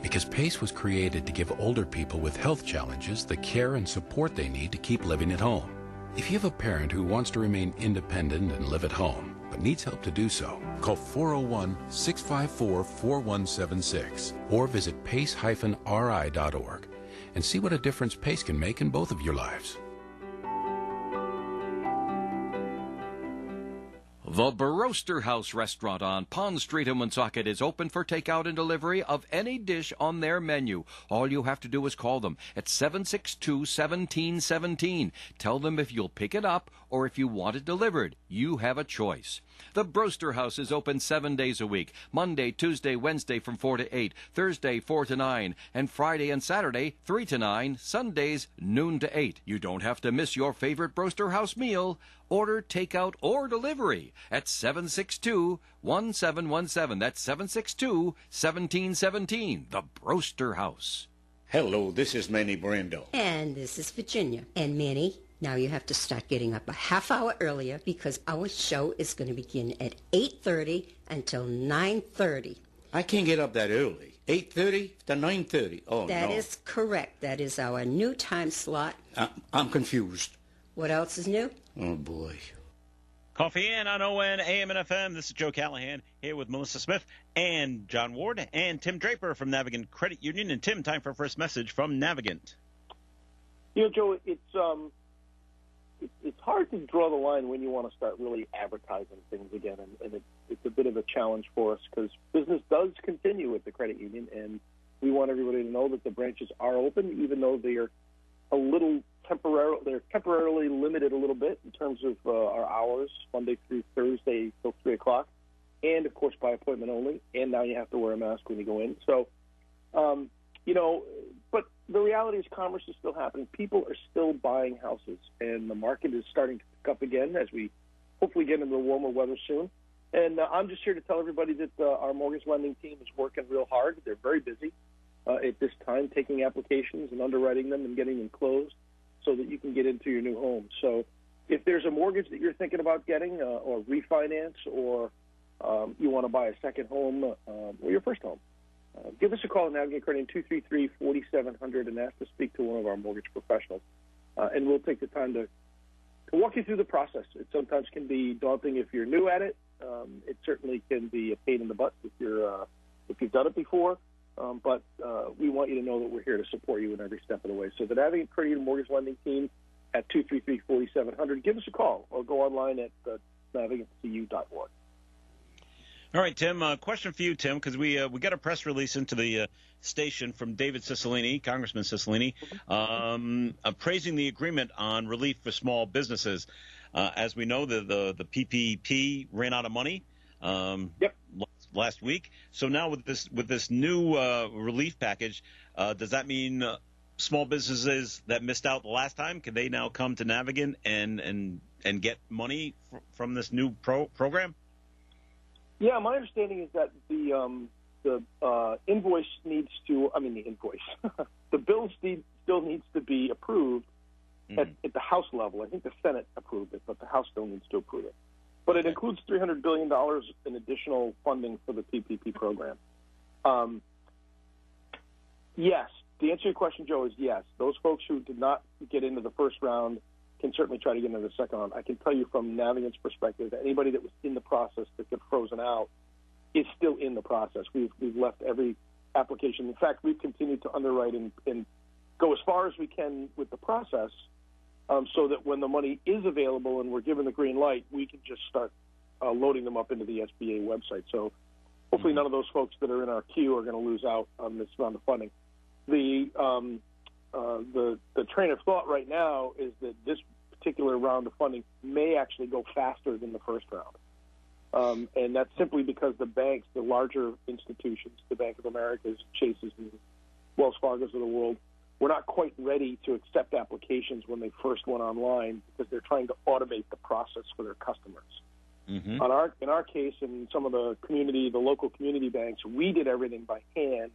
Because PACE was created to give older people with health challenges the care and support they need to keep living at home. If you have a parent who wants to remain independent and live at home, but needs help to do so, call 401-654-4176 or visit pace-ri.org and see what a difference PACE can make in both of your lives. The Baroaster House restaurant on Pond Street in Woonsocket is open for takeout and delivery of any dish on their menu. All you have to do is call them at 762-1717. Tell them if you'll pick it up or if you want it delivered. You have a choice. The Baroaster House is open 7 days a week, Monday, Tuesday, Wednesday from 4 to 8, Thursday 4 to 9, and Friday and Saturday 3 to 9, Sundays noon to 8. You don't have to miss your favorite Baroaster House meal. Order, takeout, or delivery at 762-1717. That's 762-1717. The Baroaster House. Hello, this is Manny Brando. And this is Virginia. And Manny, now you have to start getting up a half hour earlier because our show is going to begin at 8:30 until 9:30. I can't get up that early. 8:30 to 9:30. Oh, That no. is correct. That is our new time slot. I'm confused. What else is new? Oh, boy. Coffee and on ON, AM and FM. This is Joe Callahan here with Melissa Smith and John Ward and Tim Draper from Navigant Credit Union. And Tim, time for a first message from Navigant. Joe, it's hard to draw the line when you want to start really advertising things again, and it's a bit of a challenge for us because business does continue at the credit union, and we want everybody to know that the branches are open, even though they are they're temporarily limited a little bit in terms of our hours, Monday through Thursday till 3 o'clock, and, of course, by appointment only, and now you have to wear a mask when you go in. So, but the reality is commerce is still happening. People are still buying houses, and the market is starting to pick up again as we hopefully get into the warmer weather soon. And I'm just here to tell everybody that our mortgage lending team is working real hard. They're very busy at this time, taking applications and underwriting them and getting them closed so that you can get into your new home. So if there's a mortgage that you're thinking about getting or refinance, or you want to buy a second home or your first home, give us a call at Navigate Credit 233-4700 and ask to speak to one of our mortgage professionals. And we'll take the time to walk you through the process. It sometimes can be daunting if you're new at it. It certainly can be a pain in the butt if you've done it before. But we want you to know that we're here to support you in every step of the way. So the Navigate Credit Mortgage Lending Team at 233-4700. Give us a call or go online at navigatecu.org. All right, Tim, question for you, Tim, because we got a press release into the station from David Cicilline, Congressman Cicilline, praising the agreement on relief for small businesses. As we know, the PPP ran out of money last week. So now with this new relief package, does that mean small businesses that missed out the last time, can they now come to Navigant and get money from this new program? Yeah, my understanding is that the invoice needs to, the bill still needs to be approved at the House level. I think the Senate approved it, but the House still needs to approve it. But it includes $300 billion in additional funding for the PPP program. Yes, the answer to your question, Joe, is yes. Those folks who did not get into the first round can certainly try to get into the second round. I can tell you from Navigant's perspective that anybody that was in the process that got frozen out is still in the process. We've left every application. In fact, we've continued to underwrite and go as far as we can with the process so that when the money is available and we're given the green light, we can just start loading them up into the SBA website. So hopefully none of those folks that are in our queue are going to lose out on this round of funding. The train of thought right now is that this particular round of funding may actually go faster than the first round. And that's simply because the banks, the larger institutions, the Bank of America's, Chase's, and Wells Fargo's of the world, were not quite ready to accept applications when they first went online because they're trying to automate the process for their customers. In our case, in some of the local community banks, we did everything by hand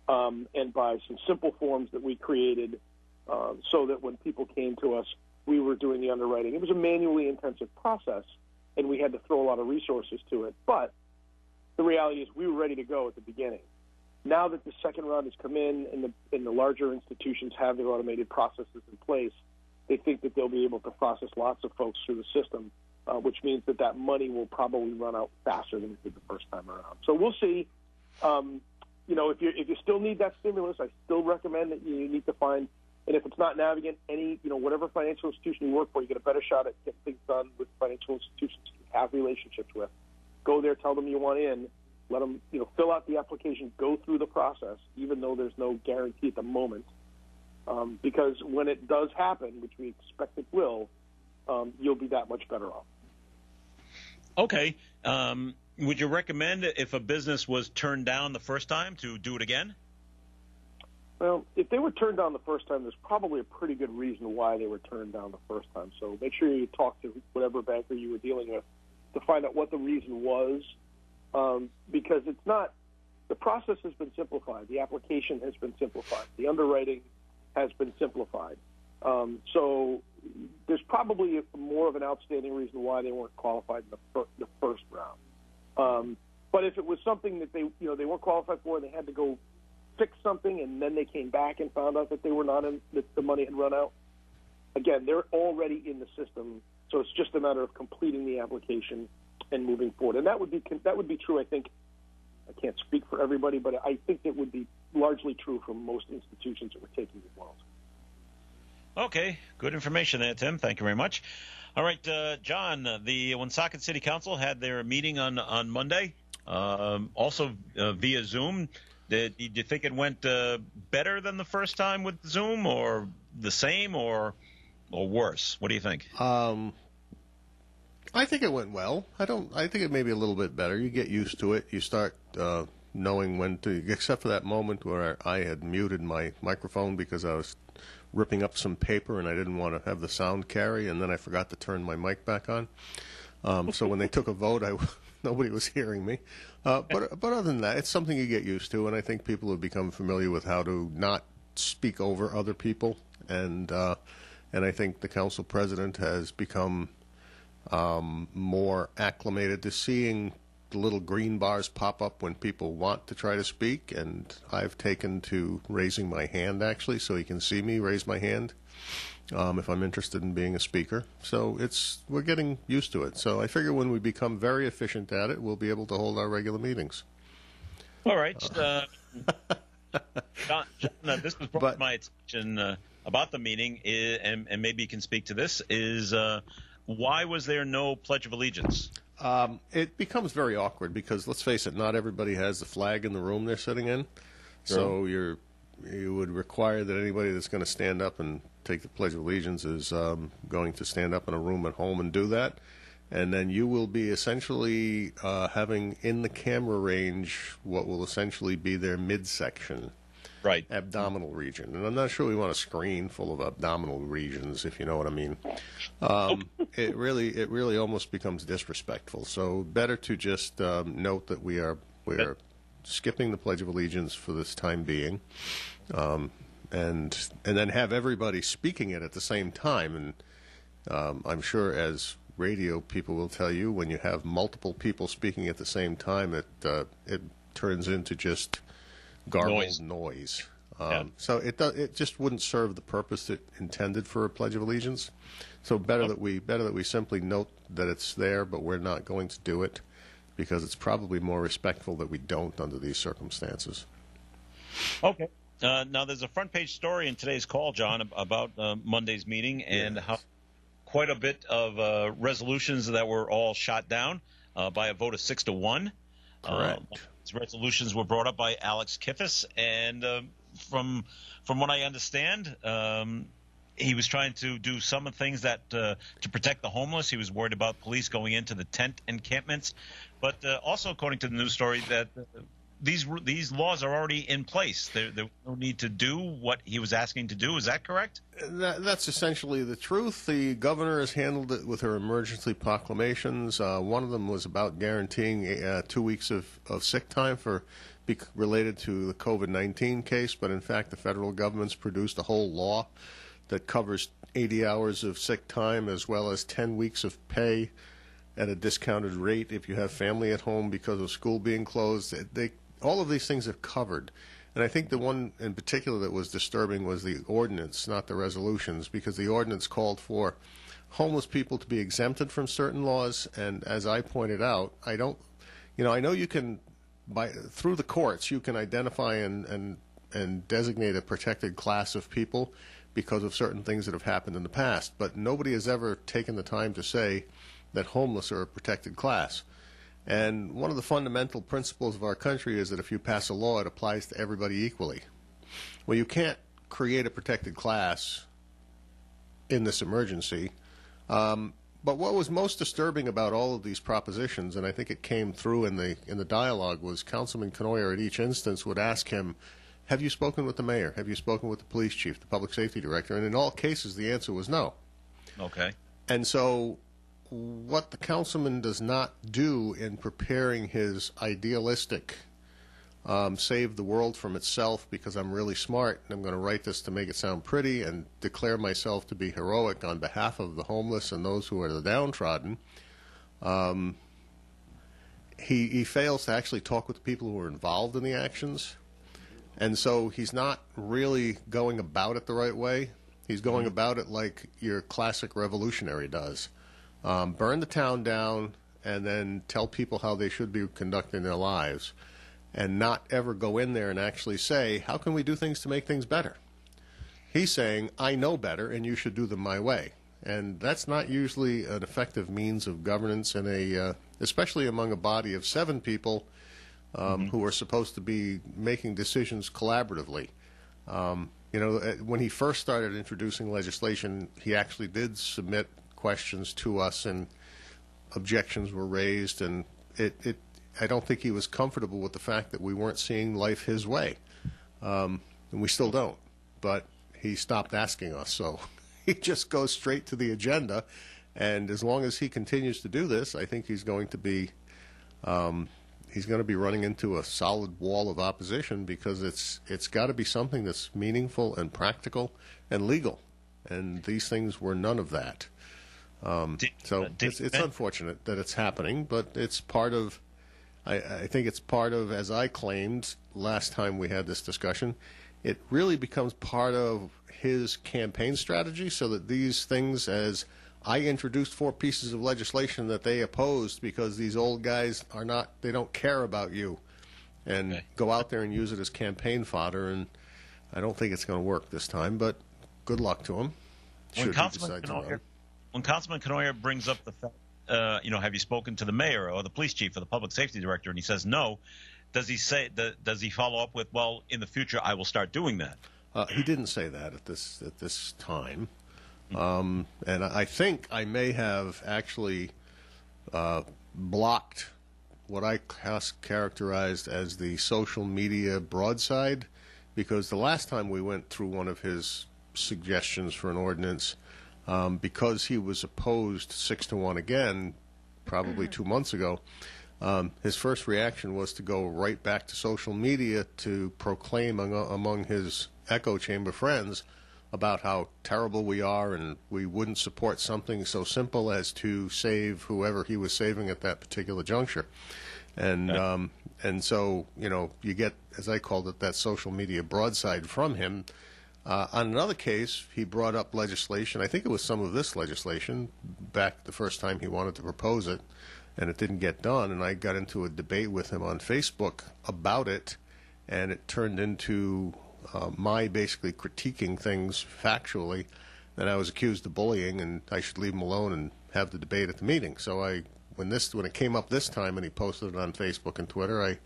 and by some simple forms that we created so that when people came to us, we were doing the underwriting. It was a manually intensive process, and we had to throw a lot of resources to it. But the reality is we were ready to go at the beginning. Now that the second round has come in and the larger institutions have their automated processes in place, they think that they'll be able to process lots of folks through the system, which means that money will probably run out faster than it did the first time around. So we'll see. If you still need that stimulus, I still recommend that you need to find, and if it's not Navigant, whatever financial institution you work for, you get a better shot at getting things done with financial institutions you have relationships with. Go there, tell them you want in, let them, fill out the application, go through the process, even though there's no guarantee at the moment, because when it does happen, which we expect it will, you'll be that much better off. Okay. Would you recommend if a business was turned down the first time to do it again? Well, if they were turned down the first time, there's probably a pretty good reason why they were turned down the first time. So make sure you talk to whatever banker you were dealing with to find out what the reason was, because it's not – the process has been simplified. The application has been simplified. The underwriting has been simplified. So there's probably more of an outstanding reason why they weren't qualified in the first round. But if it was something that they weren't qualified for and they had to go fix something and then they came back and found out that they were not in, that the money had run out, again, they're already in the system, so it's just a matter of completing the application and moving forward. And that would be true, I think. I can't speak for everybody, but I think it would be largely true for most institutions that were taking these loans. Okay, good information there, Tim. Thank you very much. All right, John, the Woonsocket City Council had their meeting on Monday, also via Zoom. Did you think it went better than the first time with Zoom, or the same, or worse? What do you think? I think it went well. I think it may be a little bit better. You get used to it. You start knowing when to, except for that moment where I had muted my microphone because I was ripping up some paper and I didn't want to have the sound carry, and then I forgot to turn my mic back on. So when they took a vote, nobody was hearing me. But other than that, it's something you get used to, and I think people have become familiar with how to not speak over other people, and I think the council president has become more acclimated to seeing the little green bars pop up when people want to try to speak, and I've taken to raising my hand, actually, so he can see me raise my hand if I'm interested in being a speaker. So we're getting used to it. So I figure when we become very efficient at it, we'll be able to hold our regular meetings. All right. John, this was brought to my attention about the meeting, and maybe you can speak to this, is why was there no Pledge of Allegiance? It becomes very awkward because, let's face it, not everybody has the flag in the room they're sitting in. So you would require that anybody that's going to stand up and take the Pledge of Allegiance is going to stand up in a room at home and do that. And then you will be essentially having in the camera range what will essentially be their midsection. Right. Abdominal region. And I'm not sure we want a screen full of abdominal regions, if you know what I mean. It really almost becomes disrespectful. So better to just note that we are skipping the Pledge of Allegiance for this time being, and then have everybody speaking it at the same time. And I'm sure, as radio people will tell you, when you have multiple people speaking at the same time, it turns into just garbled noise. So it just wouldn't serve the purpose it intended for a Pledge of Allegiance. So better that we simply note that it's there, but we're not going to do it, because it's probably more respectful that we don't under these circumstances. Okay. Now there's a front page story in today's call, John, about Monday's meeting and how quite a bit of resolutions that were all shot down by a vote of 6-1. Correct. These resolutions were brought up by Alex Kiffis, and from what I understand, he was trying to do some things that to protect the homeless. He was worried about police going into the tent encampments, but also, according to the news story, that these laws are already in place. There was no need to do what he was asking to do. Is that correct? That's essentially the truth. The governor has handled it with her emergency proclamations. One of them was about guaranteeing 2 weeks of sick time related to the COVID-19 case, but in fact the federal government's produced a whole law that covers 80 hours of sick time as well as 10 weeks of pay at a discounted rate if you have family at home because of school being closed. All of these things are covered. And I think the one in particular that was disturbing was the ordinance, not the resolutions, because the ordinance called for homeless people to be exempted from certain laws. And as I pointed out, I know you can, through the courts, you can identify and designate a protected class of people because of certain things that have happened in the past. But nobody has ever taken the time to say that homeless are a protected class. And one of the fundamental principles of our country is that if you pass a law, it applies to everybody equally. Well, you can't create a protected class in this emergency. But what was most disturbing about all of these propositions, and I think it came through in the dialogue, was Councilman Knoyer at each instance would ask him, have you spoken with the mayor? Have you spoken with the police chief, the public safety director? And in all cases, the answer was no. Okay. And so what the councilman does not do in preparing his idealistic save the world from itself because I'm really smart and I'm going to write this to make it sound pretty and declare myself to be heroic on behalf of the homeless and those who are the downtrodden, he fails to actually talk with the people who are involved in the actions. And so he's not really going about it the right way. He's going about it like your classic revolutionary does. Burn the town down and then tell people how they should be conducting their lives, and not ever go in there and actually say, how can we do things to make things better? He's saying, I know better and you should do them my way. And that's not usually an effective means of governance in especially among a body of 7 people who are supposed to be making decisions collaboratively. When he first started introducing legislation, he actually did submit questions to us and objections were raised, and I don't think he was comfortable with the fact that we weren't seeing life his way, and we still don't, but he stopped asking us, so he just goes straight to the agenda, and as long as he continues to do this, I think he's going to be he's going to be running into a solid wall of opposition because it's got to be something that's meaningful and practical and legal, and these things were none of that. So it's unfortunate that it's happening, but it's part of. I think it's part of, as I claimed last time we had this discussion, it really becomes part of his campaign strategy, so that these things, as I introduced 4 pieces of legislation that they opposed because these old guys they don't care about you, and go out there and use it as campaign fodder, and I don't think it's going to work this time, but good luck to him. When Councilman Canoyer brings up the fact, have you spoken to the mayor or the police chief or the public safety director, and he says no, does he follow up with, well, in the future I will start doing that? He didn't say that at this time. And I think I may have actually blocked what I characterized as the social media broadside, because the last time we went through one of his suggestions for an ordinance, because he was opposed 6-1 again, probably 2 months ago, his first reaction was to go right back to social media to proclaim among his echo chamber friends about how terrible we are, and we wouldn't support something so simple as to save whoever he was saving at that particular juncture. And so, you get, as I called it, that social media broadside from him. On another case, he brought up legislation. I think it was some of this legislation back the first time he wanted to propose it, and it didn't get done. And I got into a debate with him on Facebook about it, and it turned into my basically critiquing things factually, that I was accused of bullying, and I should leave him alone and have the debate at the meeting. So when it came up this time and he posted it on Facebook and Twitter,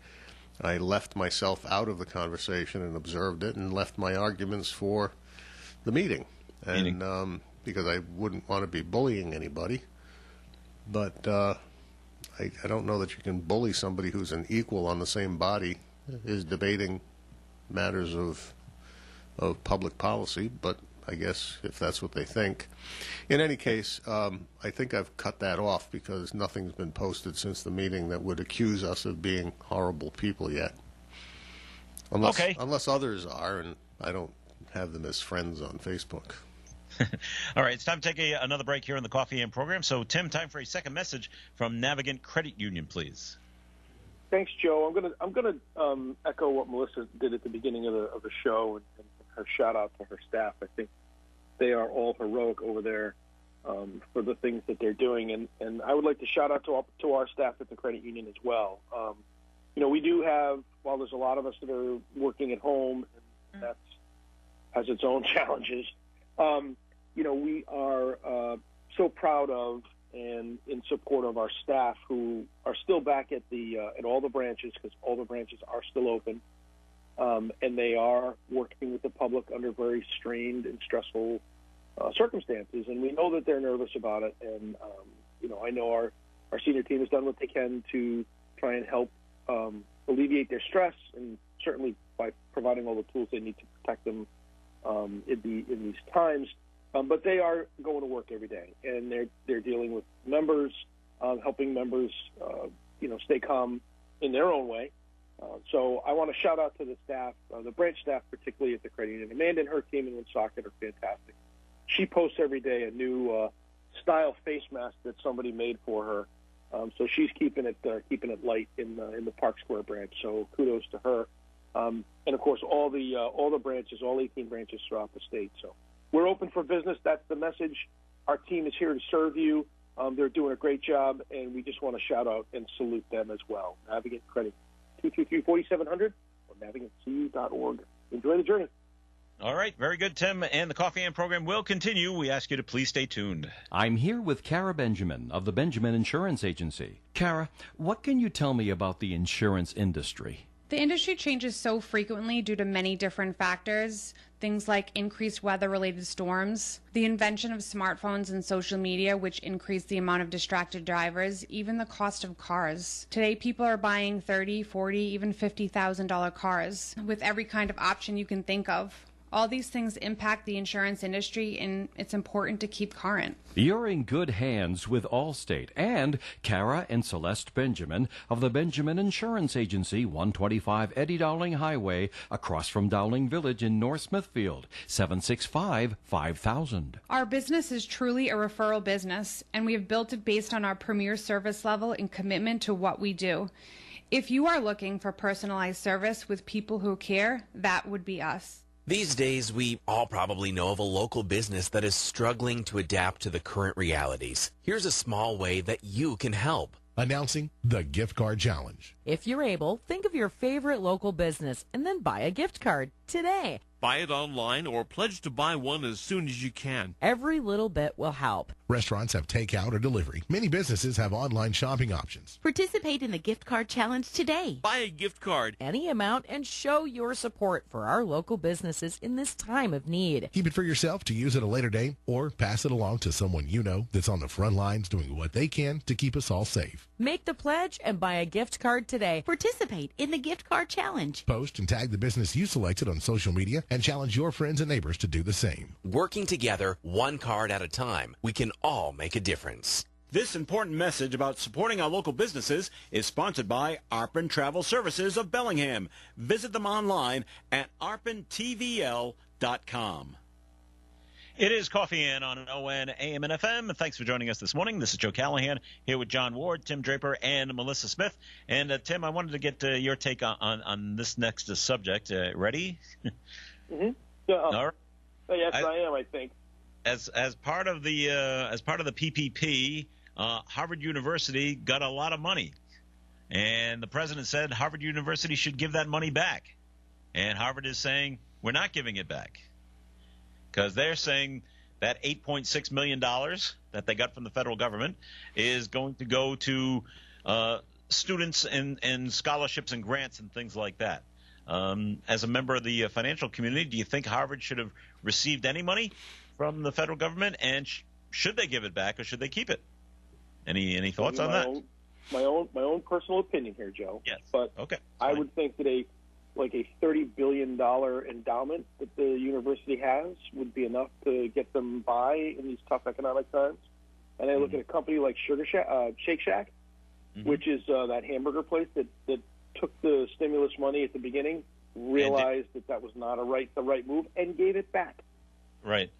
I left myself out of the conversation and observed it and left my arguments for the meeting. And because I wouldn't want to be bullying anybody. But I don't know that you can bully somebody who's an equal on the same body, is debating matters of public policy, but I guess if that's what they think. In any case, I think I've cut that off because nothing's been posted since the meeting that would accuse us of being horrible people yet. Unless others are, and I don't have them as friends on Facebook. All right, it's time to take another break here on the Coffee and program. So, Tim, time for a second message from Navigant Credit Union, please. Thanks, Joe. I'm gonna echo what Melissa did at the beginning of the show, and her shout out to her staff. I think they are all heroic over there for the things that they're doing, and I would like to shout out to our staff at the credit union as well. We do have, while there's a lot of us that are working at home, and that has its own challenges. We are so proud of and in support of our staff who are still back at all the branches, because all the branches are still open, and they are working with the public under very strained and stressful circumstances. And we know that they're nervous about it. And I know our senior team has done what they can to try and help alleviate their stress, and certainly by providing all the tools they need to protect them in these times. But they are going to work every day, and they're dealing with members, helping members, stay calm in their own way. So I want to shout out to the staff, the branch staff, particularly at the credit union. Amanda and her team in Woonsocket are fantastic. She posts every day a new style face mask that somebody made for her. So she's keeping it light in the Park Square branch. So kudos to her. And of course, all the branches, all 18 branches throughout the state. So we're open for business. That's the message. Our team is here to serve you. They're doing a great job, and we just want to shout out and salute them as well. Navigant Credit, 223-4700 or navigantcu.org. Enjoy the journey. All right, very good, Tim. And the Coffee and program will continue. We ask you to please stay tuned. I'm here with Kara Benjamin of the Benjamin Insurance Agency. Kara, what can you tell me about the insurance industry? The industry changes so frequently due to many different factors, things like increased weather-related storms, the invention of smartphones and social media, which increase the amount of distracted drivers, even the cost of cars. Today, people are buying $30,000, $40,000, even $50,000 cars with every kind of option you can think of. All these things impact the insurance industry, and it's important to keep current. You're in good hands with Allstate and Kara and Celeste Benjamin of the Benjamin Insurance Agency, 125 Eddie Dowling Highway, across from Dowling Village in North Smithfield, 765-5000. Our business is truly a referral business, and we have built it based on our premier service level and commitment to what we do. If you are looking for personalized service with people who care, that would be us. These days, we all probably know of a local business that is struggling to adapt to the current realities. Here's a small way that you can help. Announcing the Gift Card Challenge. If you're able, think of your favorite local business and then buy a gift card today. Buy it online or pledge to buy one as soon as you can. Every little bit will help. Restaurants have takeout or delivery. Many businesses have online shopping options. Participate in the gift card challenge today. Buy a gift card. Any amount and show your support for our local businesses in this time of need. Keep it for yourself to use at a later date or pass it along to someone you know that's on the front lines doing what they can to keep us all safe. Make the pledge and buy a gift card today. Participate in the gift card challenge. Post and tag the business you selected on social media and challenge your friends and neighbors to do the same. Working together, one card at a time, we can all make a difference. This important message about supporting our local businesses is sponsored by Arpin Travel Services of Bellingham. Visit them online at arpintvl.com. It is Coffee In on ON, AM, and FM. Thanks for joining us this morning. This is Joe Callahan here with John Ward, Tim Draper, and Melissa Smith. And, Tim, I wanted to get your take on this next subject. Ready? Mm-hmm. Yeah. All right. Yes, I am, I think. As part of the PPP, Harvard University got a lot of money. And the president said Harvard University should give that money back. And Harvard is saying, we're not giving it back. Because they're saying that $8.6 million that they got from the federal government is going to go to students and scholarships and grants and things like that. As a member of the financial community, do you think Harvard should have received any money from the federal government, and should they give it back or should they keep it? Any thoughts on that? My own personal opinion here, Joe. Yes. But okay. I would think that a $30 billion endowment that the university has would be enough to get them by in these tough economic times. And I look at a company like Shake Shack, which is that hamburger place that took the stimulus money at the beginning, realized that was not the right move, and gave it back. Right.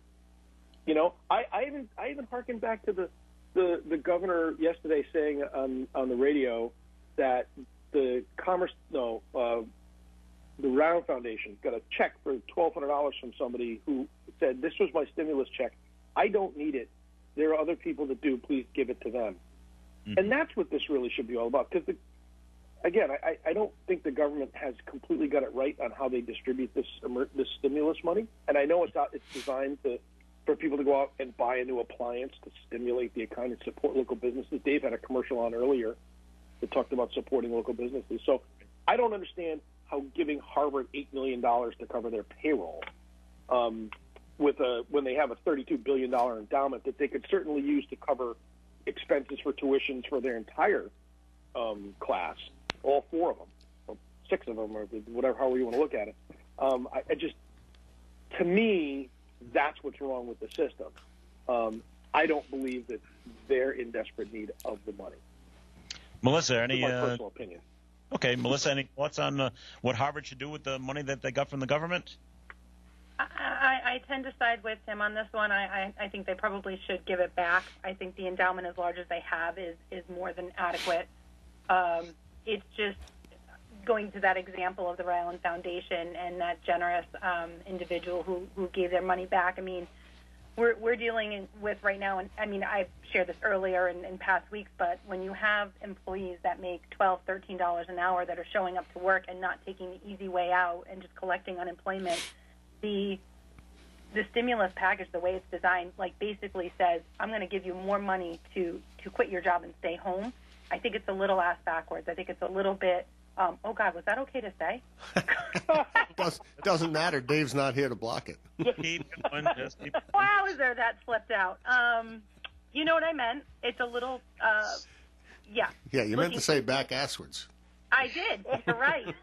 You know, I even harkened back to the governor yesterday saying on the radio that the Round Foundation got a check for $1,200 from somebody who said, this was my stimulus check. I don't need it. There are other people that do. Please give it to them. Mm-hmm. And that's what this really should be all about. Because, again, I don't think the government has completely got it right on how they distribute this stimulus money. And I know it's designed for people to go out and buy a new appliance to stimulate the economy and support local businesses. Dave had a commercial on earlier that talked about supporting local businesses. So I don't understand how giving Harvard $8 million to cover their payroll when they have a $32 billion endowment that they could certainly use to cover expenses for tuitions for their entire class, all 4 of them, or 6 of them, or whatever, however you want to look at it. To me, that's what's wrong with the system. I don't believe that they're in desperate need of the money. Melissa, That's my personal opinion. Okay, Melissa, any thoughts on what Harvard should do with the money that they got from the government? I tend to side with Tim on this one. I think they probably should give it back. I think the endowment, as large as they have, is more than adequate. It's just going to that example of the Ryland Foundation and that generous individual who gave their money back. I mean, we're dealing with right now, and I mean, I've shared this earlier in past weeks, but when you have employees that make $12, $13 an hour that are showing up to work and not taking the easy way out and just collecting unemployment, the stimulus package, the way it's designed, basically says, I'm going to give you more money to quit your job and stay home. I think it's a little ass backwards. I think it's a little bit, oh, God, was that okay to say? Doesn't matter. Dave's not here to block it. Keep going. Wow, is there that slipped out? You know what I meant. It's a little, yeah. Yeah, you meant to say back asswards. I did. You're right.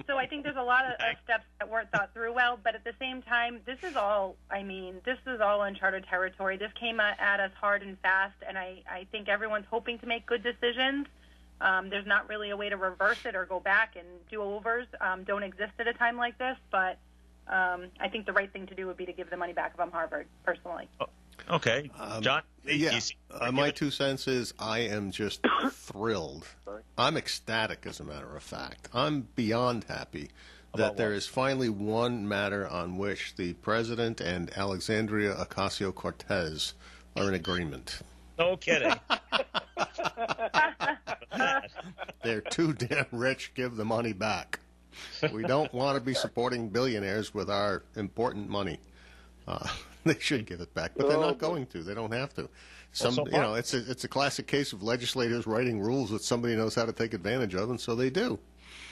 So I think there's a lot of steps that weren't thought through well, but at the same time, this is all uncharted territory. This came at us hard and fast, and I think everyone's hoping to make good decisions. There's not really a way to reverse it or go back, and do-overs don't exist at a time like this, but I think the right thing to do would be to give the money back if I'm Harvard, personally. Okay. John? My 2 cents is I am just thrilled. I'm ecstatic, as a matter of fact. I'm beyond happy that there is finally one matter on which the president and Alexandria Ocasio-Cortez are in agreement. No kidding. They're too damn rich. Give the money back. We don't want to be supporting billionaires with our important money. They should give it back, but they're not going to. They don't have to. It's a classic case of legislators writing rules that somebody knows how to take advantage of, and so they do.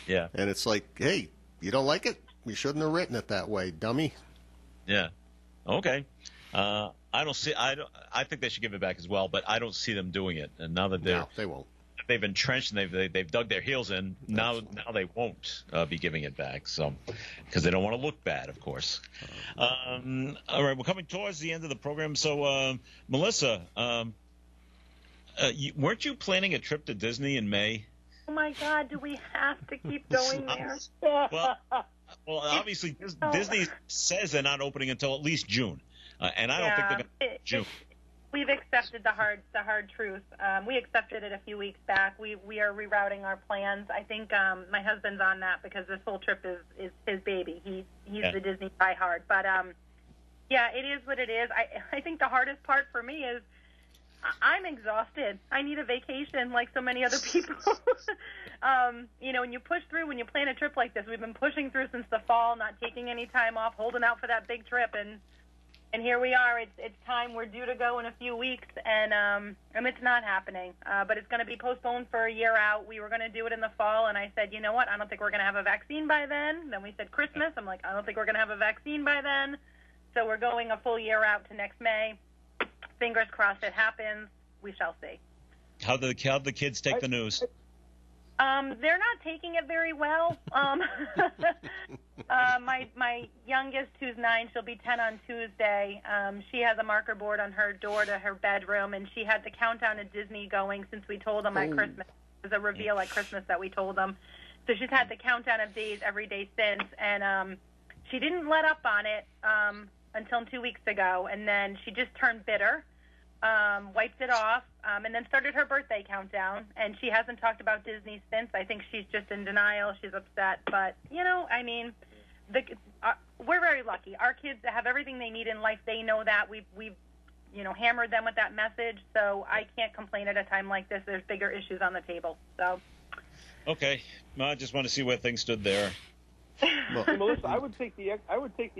Yeah. And it's like, hey, you don't like it? You shouldn't have written it that way, dummy. Yeah. Okay. I think they should give it back as well, but I don't see them doing it. And now that they won't. They've entrenched and they've dug their heels in. Now they won't be giving it back. So, because they don't want to look bad, of course. All right, we're coming towards the end of the program. So, Melissa, weren't you planning a trip to Disney in May? Oh my God, do we have to keep going there? Well, obviously Disney says they're not opening until at least June, and I don't think they're going to June. We've accepted the hard truth. We accepted it a few weeks back. We are rerouting our plans. I think my husband's on that because this whole trip is his baby. He's the Disney diehard. But it is what it is. I think the hardest part for me is I'm exhausted. I need a vacation like so many other people. When you push through, when you plan a trip like this, we've been pushing through since the fall, not taking any time off, holding out for that big trip, and here we are. It's time. We're due to go in a few weeks, and it's not happening. But it's going to be postponed for a year out. We were going to do it in the fall, and I said, you know what? I don't think we're going to have a vaccine by then. Then we said Christmas. I'm like, I don't think we're going to have a vaccine by then. So we're going a full year out to next May. Fingers crossed it happens. We shall see. How'd the kids take the news? They're not taking it very well. My youngest, who's 9, she'll be 10 on Tuesday. She has a marker board on her door to her bedroom, and she had the countdown to Disney going since we told them at Christmas. It was a reveal at Christmas that we told them. So she's had the countdown of days every day since, and she didn't let up on it until 2 weeks ago, and then she just turned bitter. Wiped it off, and then started her birthday countdown, and she hasn't talked about Disney since. I think she's just in denial. She's upset, but, we're very lucky. Our kids have everything they need in life. They know that. We've hammered them with that message, so I can't complain at a time like this. There's bigger issues on the table, so. Okay. Well, I just want to see where things stood there. Well, hey, Melissa, I would take the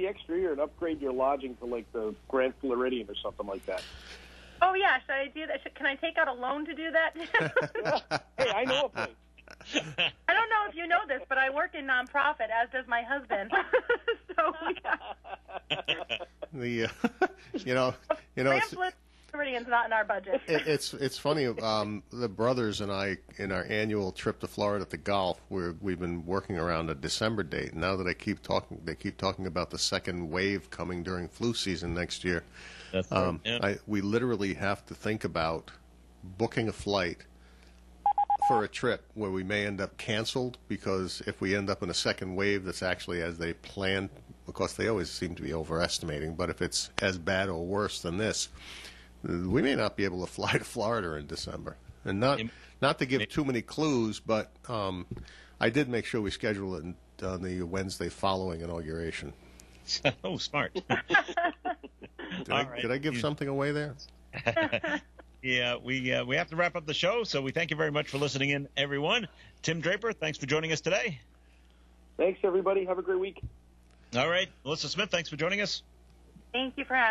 extra year and upgrade your lodging to like the Grand Floridian or something like that. Oh, yeah. Should I do that? Can I take out a loan to do that? Hey, I know a place. I don't know if you know this, but I work in nonprofit, as does my husband. So, Floridian's not in our budget. It's funny. The brothers and I, in our annual trip to Florida to golf, we've been working around a December date. And now that they keep talking about the second wave coming during flu season next year. We literally have to think about booking a flight for a trip where we may end up canceled, because if we end up in a second wave that's actually as they planned, of course they always seem to be overestimating, but if it's as bad or worse than this, we may not be able to fly to Florida in December. And not to give too many clues, but I did make sure we schedule it on the Wednesday following inauguration. Oh, smart. Did I give something away there? Yeah, we have to wrap up the show, so we thank you very much for listening in, everyone. Tim Draper, thanks for joining us today. Thanks, everybody. Have a great week. All right. Melissa Smith, thanks for joining us. Thank you for having me.